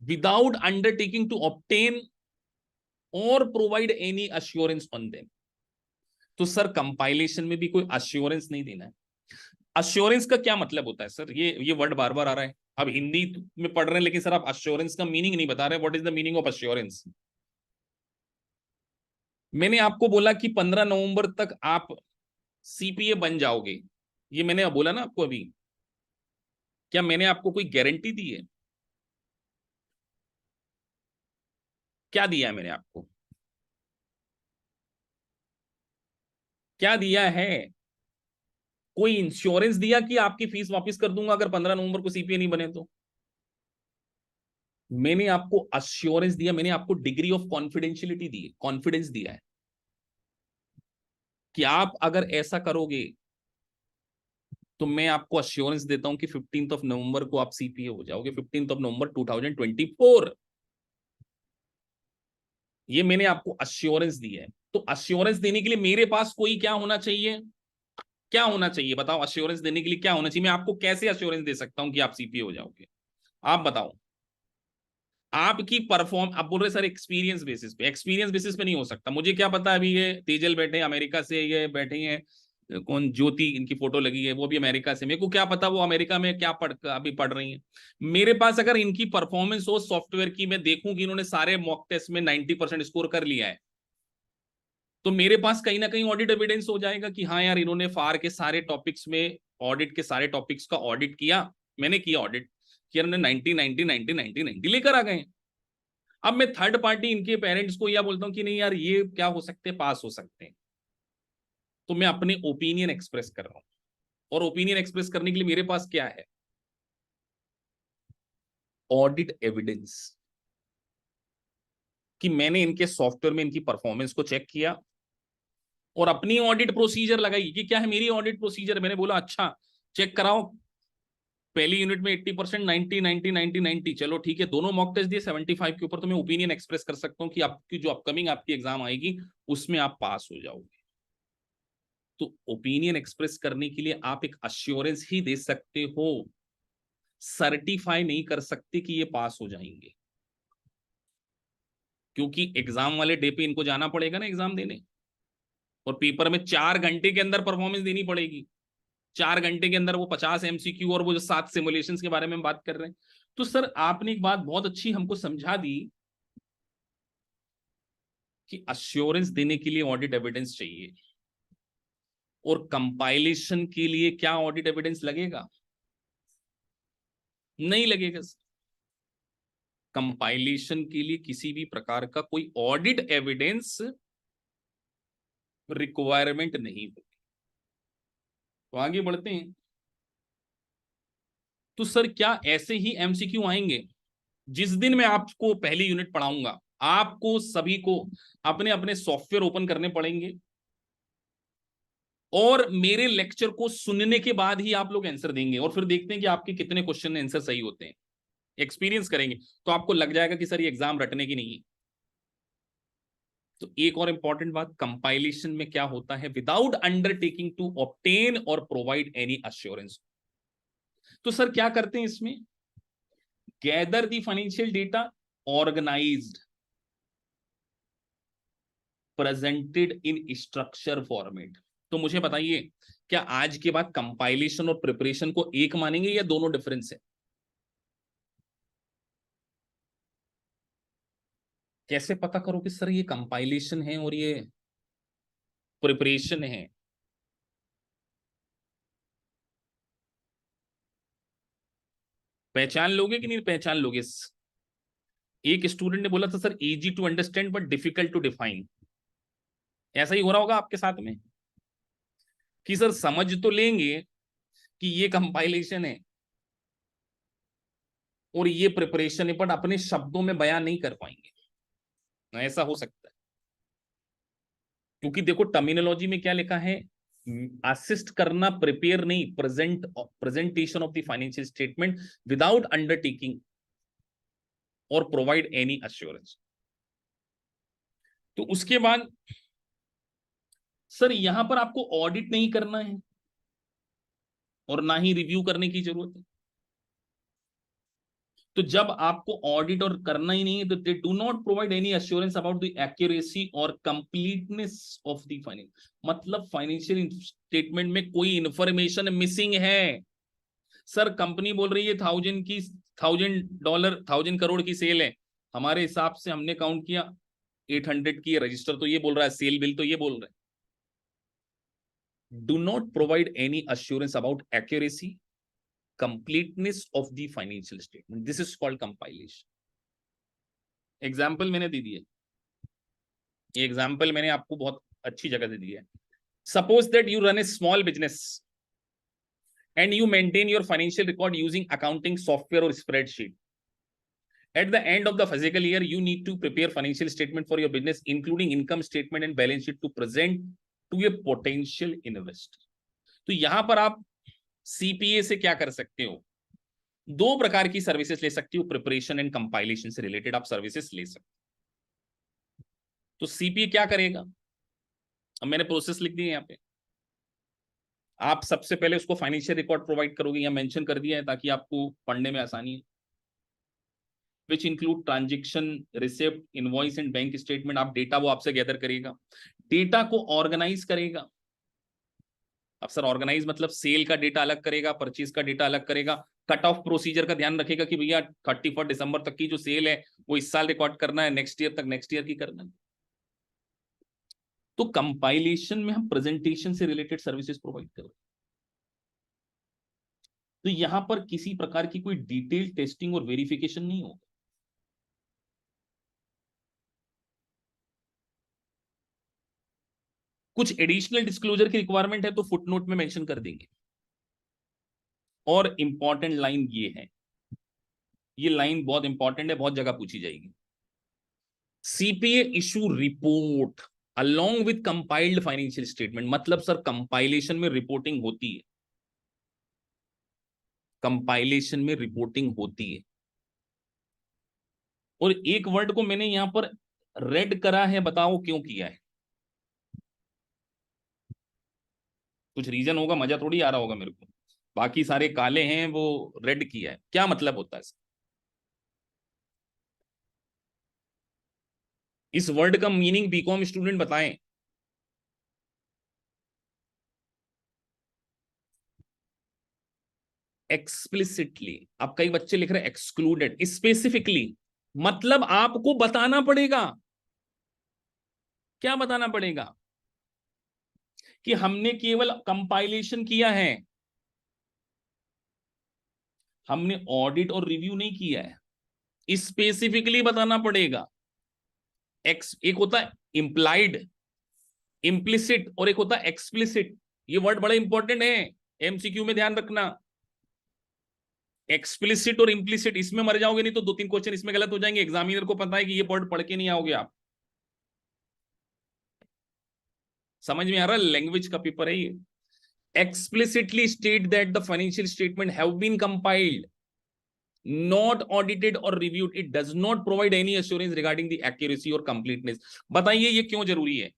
Speaker 1: विदाउट अंडरटेकिंग टू ऑब्टेन और provide any assurance on them. तो सर कंपाइलेशन में भी कोई अश्योरेंस नहीं देना है। अश्योरेंस का क्या मतलब होता है सर? ये वर्ड बार बार आ रहा है, अब हिंदी में पढ़ रहे हैं, लेकिन सर आप अश्योरेंस का मीनिंग नहीं बता रहे। What is the meaning of assurance? मैंने आपको बोला कि 15 नवंबर तक आप सीपीए बन जाओगे, ये मैंने बोला ना आपको अभी। क्या मैंने आपको कोई गारंटी दी है? क्या दिया है मैंने आपको? क्या दिया है? कोई इंश्योरेंस दिया कि आपकी फीस वापस कर दूंगा अगर 15 नवंबर को सीपीए नहीं बने तो? मैंने आपको अश्योरेंस दिया, मैंने आपको डिग्री ऑफ कॉन्फिडेंशियलिटी दी है, कॉन्फिडेंस दिया है कि आप अगर ऐसा करोगे तो मैं आपको अश्योरेंस देता हूं कि 15 नवंबर को आप सीपीए हो जाओगे, 15 नवंबर 2024। ये मैंने आपको अश्योरेंस दी है। तो अश्योरेंस देने के लिए मेरे पास कोई क्या होना चाहिए, क्या होना चाहिए बताओ? अश्योरेंस देने के लिए क्या होना चाहिए? मैं आपको कैसे अश्योरेंस दे सकता हूं कि आप सीपीए हो जाओगे? आप बताओ। आपकी परफॉर्म, आप बोल रहे सर एक्सपीरियंस बेसिस पे, एक्सपीरियंस बेसिस पे नहीं हो सकता। मुझे क्या पता, अभी ये तेजल बैठे अमेरिका से, ये बैठे हैं कौन, ज्योति, इनकी फोटो लगी है, वो भी अमेरिका से। मेरे को क्या पता वो अमेरिका में क्या अभी पढ़ रही है। मेरे पास अगर इनकी परफॉर्मेंस हो सॉफ्टवेयर की, मैं देखूं कि इन्होंने सारे मॉक टेस्ट में 90% स्कोर कर लिया है, तो मेरे पास कहीं ना कहीं ऑडिट एविडेंस हो जाएगा कि हाँ यार, इन्होंने फार के सारे टॉपिक्स में, ऑडिट के सारे टॉपिक्स का ऑडिट किया, मैंने किया ऑडिट, कि इन्होंने 90 लेकर आ गए। अब मैं थर्ड पार्टी इनके पेरेंट्स को यह बोलता हूं कि नहीं यार, ये क्या हो सकते हैं, पास हो सकते हैं, तो मैं अपने ओपिनियन एक्सप्रेस कर रहा हूं। और ओपिनियन एक्सप्रेस करने के लिए मेरे पास क्या है? ऑडिट एविडेंस, कि मैंने इनके सॉफ्टवेयर में इनकी परफॉर्मेंस को चेक किया और अपनी ऑडिट प्रोसीजर लगाई कि क्या है मेरी ऑडिट प्रोसीजर। मैंने बोला अच्छा चेक कराओ, पहली यूनिट में 80%, 90 90 90 90, चलो ठीक है, दोनों मॉक टेस्ट दिए 75 के ऊपर, तो मैं ओपिनियन एक्सप्रेस कर सकता हूं कि आपकी जो अपकमिंग आपकी एग्जाम आएगी उसमें आप पास हो जाओगे। तो ओपिनियन एक्सप्रेस करने के लिए आप एक अश्योरेंस ही दे सकते हो, सर्टिफाई नहीं कर सकते कि ये पास हो जाएंगे, क्योंकि एग्जाम वाले डे पे इनको जाना पड़ेगा ना एग्जाम देने, और पेपर में 4 घंटे के अंदर परफॉर्मेंस देनी पड़ेगी। 4 घंटे के अंदर वो 50 एमसीक्यू और वो जो 7 सिमुलेशंस के बारे में हम बात कर रहे हैं। तो सर आपने एक बात बहुत अच्छी हमको समझा दी कि अश्योरेंस देने के लिए ऑडिट एविडेंस चाहिए, और कंपाइलेशन के लिए क्या ऑडिट एविडेंस लगेगा? नहीं लगेगा। कंपाइलेशन के लिए किसी भी प्रकार का कोई ऑडिट एविडेंस रिक्वायरमेंट नहीं होती। तो आगे बढ़ते हैं। तो सर क्या ऐसे ही एमसीक्यू आएंगे? जिस दिन मैं आपको पहली यूनिट पढ़ाऊंगा, आपको सभी को अपने अपने सॉफ्टवेयर ओपन करने पड़ेंगे, और मेरे लेक्चर को सुनने के बाद ही आप लोग आंसर देंगे, और फिर देखते हैं कि आपके कितने क्वेश्चन आंसर सही होते हैं। एक्सपीरियंस करेंगे तो आपको लग जाएगा कि सर ये एग्जाम रटने की नहीं है। तो एक और इंपॉर्टेंट बात, कंपाइलेशन में क्या होता है? विदाउट अंडरटेकिंग टू ऑब्टेन और प्रोवाइड एनी अश्योरेंस। तो सर क्या करते हैं इसमें? Gather the financial data, organised, presented in structure format. तो मुझे बताइए, क्या आज के बाद कंपाइलेशन और प्रिपरेशन को एक मानेंगे या दोनों डिफरेंस है? कैसे पता करो कि सर ये कंपाइलेशन है और ये प्रिपरेशन है? पहचान लोगे कि नहीं पहचान लोगे? एक स्टूडेंट ने बोला था sir easy to understand but difficult to define. ऐसा ही हो रहा होगा आपके साथ में कि सर समझ तो लेंगे कि ये कंपाइलेशन है और ये प्रिपरेशन है, बट अपने शब्दों में बयान नहीं कर पाएंगे। ऐसा हो सकता है, क्योंकि देखो टर्मिनोलॉजी में क्या लिखा है, असिस्ट करना, प्रिपेयर नहीं, presentation of the financial statement without undertaking और प्रोवाइड एनी अश्योरेंस। तो उसके बाद सर यहां पर आपको ऑडिट नहीं करना है और ना ही रिव्यू करने की जरूरत है। तो जब आपको ऑडिट और करना ही नहीं है, तो they do not provide any assurance about the accuracy और कंप्लीटनेस ऑफ द फाइनेंस। मतलब फाइनेंशियल स्टेटमेंट में कोई इंफॉर्मेशन मिसिंग है। सर कंपनी बोल रही है 1000 करोड़ की सेल है, हमारे हिसाब से हमने काउंट किया 800 की, रजिस्टर तो ये बोल रहा है, सेल बिल तो ये बोल रहा है। Do not provide any assurance about accuracy, completeness of the financial statement. This is called compilation. Example मैंने दे दिया, ये एग्जाम्पल मैंने आपको बहुत अच्छी जगह से दी है। Suppose that you run A small business, and you maintain your financial record using accounting software or spreadsheet. At the end of the fiscal year, you need to prepare financial statement for your business, including income statement and balance sheet to present to a potential investor. तो यहां पर आप CPA से क्या कर सकते हो, दो प्रकार की सर्विसेज ले सकते हो, प्रिपरेशन एंड कंपाइलेशन से रिलेटेड आप सर्विसेज ले सकते हो। तो सीपीए क्या करेगा, अब मैंने प्रोसेस लिख दी है यहाँ पे। आप सबसे पहले उसको फाइनेंशियल रिकॉर्ड प्रोवाइड करोगे, या मेंशन कर दिया है ताकि आपको पढ़ने में आसानी है, which include transaction, receipt, invoice and bank statement. आप डेटा वो आपसे गैदर करेगा, डेटा को ऑर्गेनाइज करेगा। अब सर ऑर्गेनाइज मतलब सेल का डेटा अलग करेगा, परचेज का डेटा अलग करेगा, कट ऑफ प्रोसीजर का ध्यान रखेगा कि भैया 31 दिसंबर तक की जो सेल है वो इस साल रिकॉर्ड करना है, नेक्स्ट ईयर तक नेक्स्ट ईयर की करना है। तो कंपाइलेशन में हम प्रेजेंटेशन से रिलेटेड सर्विसेज प्रोवाइड कर रहे हैं। तो यहां पर किसी प्रकार की कोई डिटेल टेस्टिंग और वेरिफिकेशन नहीं होगा। कुछ एडिशनल डिस्क्लोजर की रिक्वायरमेंट है तो फुटनोट में मेंशन कर देंगे। और इंपॉर्टेंट लाइन ये है, ये लाइन बहुत इंपॉर्टेंट है, बहुत जगह पूछी जाएगी। CPA issue report along with compiled financial statement। मतलब सर कंपाइलेशन में रिपोर्टिंग होती है, कंपाइलेशन में रिपोर्टिंग होती है। और एक वर्ड को मैंने यहां पर रेड करा है, बताओ क्यों किया है, कुछ रीजन होगा, मजा थोड़ी आ रहा होगा मेरे को। बाकी सारे काले हैं, वो रेड किया है, क्या मतलब होता है इसका? इस वर्ड का मीनिंग बीकॉम स्टूडेंट बताएं। एक्सप्लिसिटली, अब कई बच्चे लिख रहे हैं एक्सक्लूडेड। स्पेसिफिकली मतलब आपको बताना पड़ेगा, क्या बताना पड़ेगा, कि हमने केवल कंपाइलेशन किया है, हमने ऑडिट और रिव्यू नहीं किया है। स्पेसिफिकली बताना पड़ेगा। एक होता है इंप्लाइड, इम्प्लिसिट, और एक होता है एक्सप्लिसिट। ये वर्ड बड़ा इंपॉर्टेंट है, एमसीक्यू में ध्यान रखना। एक्सप्लिसिट और इम्प्लिसिट, इसमें मर जाओगे नहीं तो 2-3 क्वेश्चन इसमें गलत हो जाएंगे, एग्जामिनर को पता है कि ये वर्ड पढ़ के नहीं आओगे आप। समझ में आ रहा है, लैंग्वेज का पेपर है ये। Explicitly state that the financial statement have been compiled, not audited or reviewed, it does not provide any assurance regarding the accuracy or completeness। बताइए ये क्यों जरूरी है,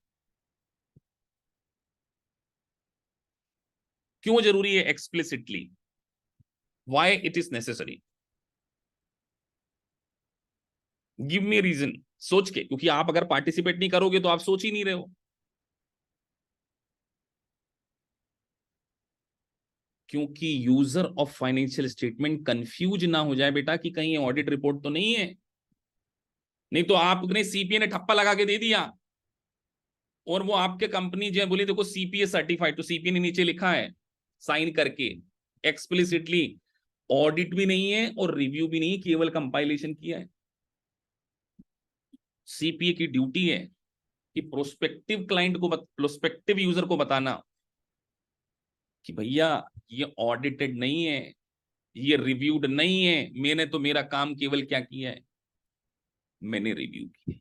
Speaker 1: क्यों जरूरी है explicitly, why it is necessary, give me reason। सोच के, क्योंकि आप अगर पार्टिसिपेट नहीं करोगे तो आप सोच ही नहीं रहे हो। क्योंकि user of financial statement confuse ना हो जाए बेटा कि कहीं ऑडिट रिपोर्ट तो नहीं है। नहीं तो आपने सीपीए ने ठप्पा लगा के दे दिया, और वो आपके कंपनी जो है बोली देखो सीपीए सर्टिफाइड, तो सीपीए ने नीचे लिखा है साइन करके एक्सप्लिसिटली, ऑडिट भी नहीं है और रिव्यू भी नहीं, केवल कंपाइलेशन किया है। सीपीए की ड्यूटी है कि प्रोस्पेक्टिव क्लाइंट को, प्रोस्पेक्टिव यूजर को बताना कि भैया ये ऑडिटेड नहीं है, ये रिव्यूड नहीं है, मैंने तो मेरा काम केवल क्या किया है, मैंने रिव्यू किया।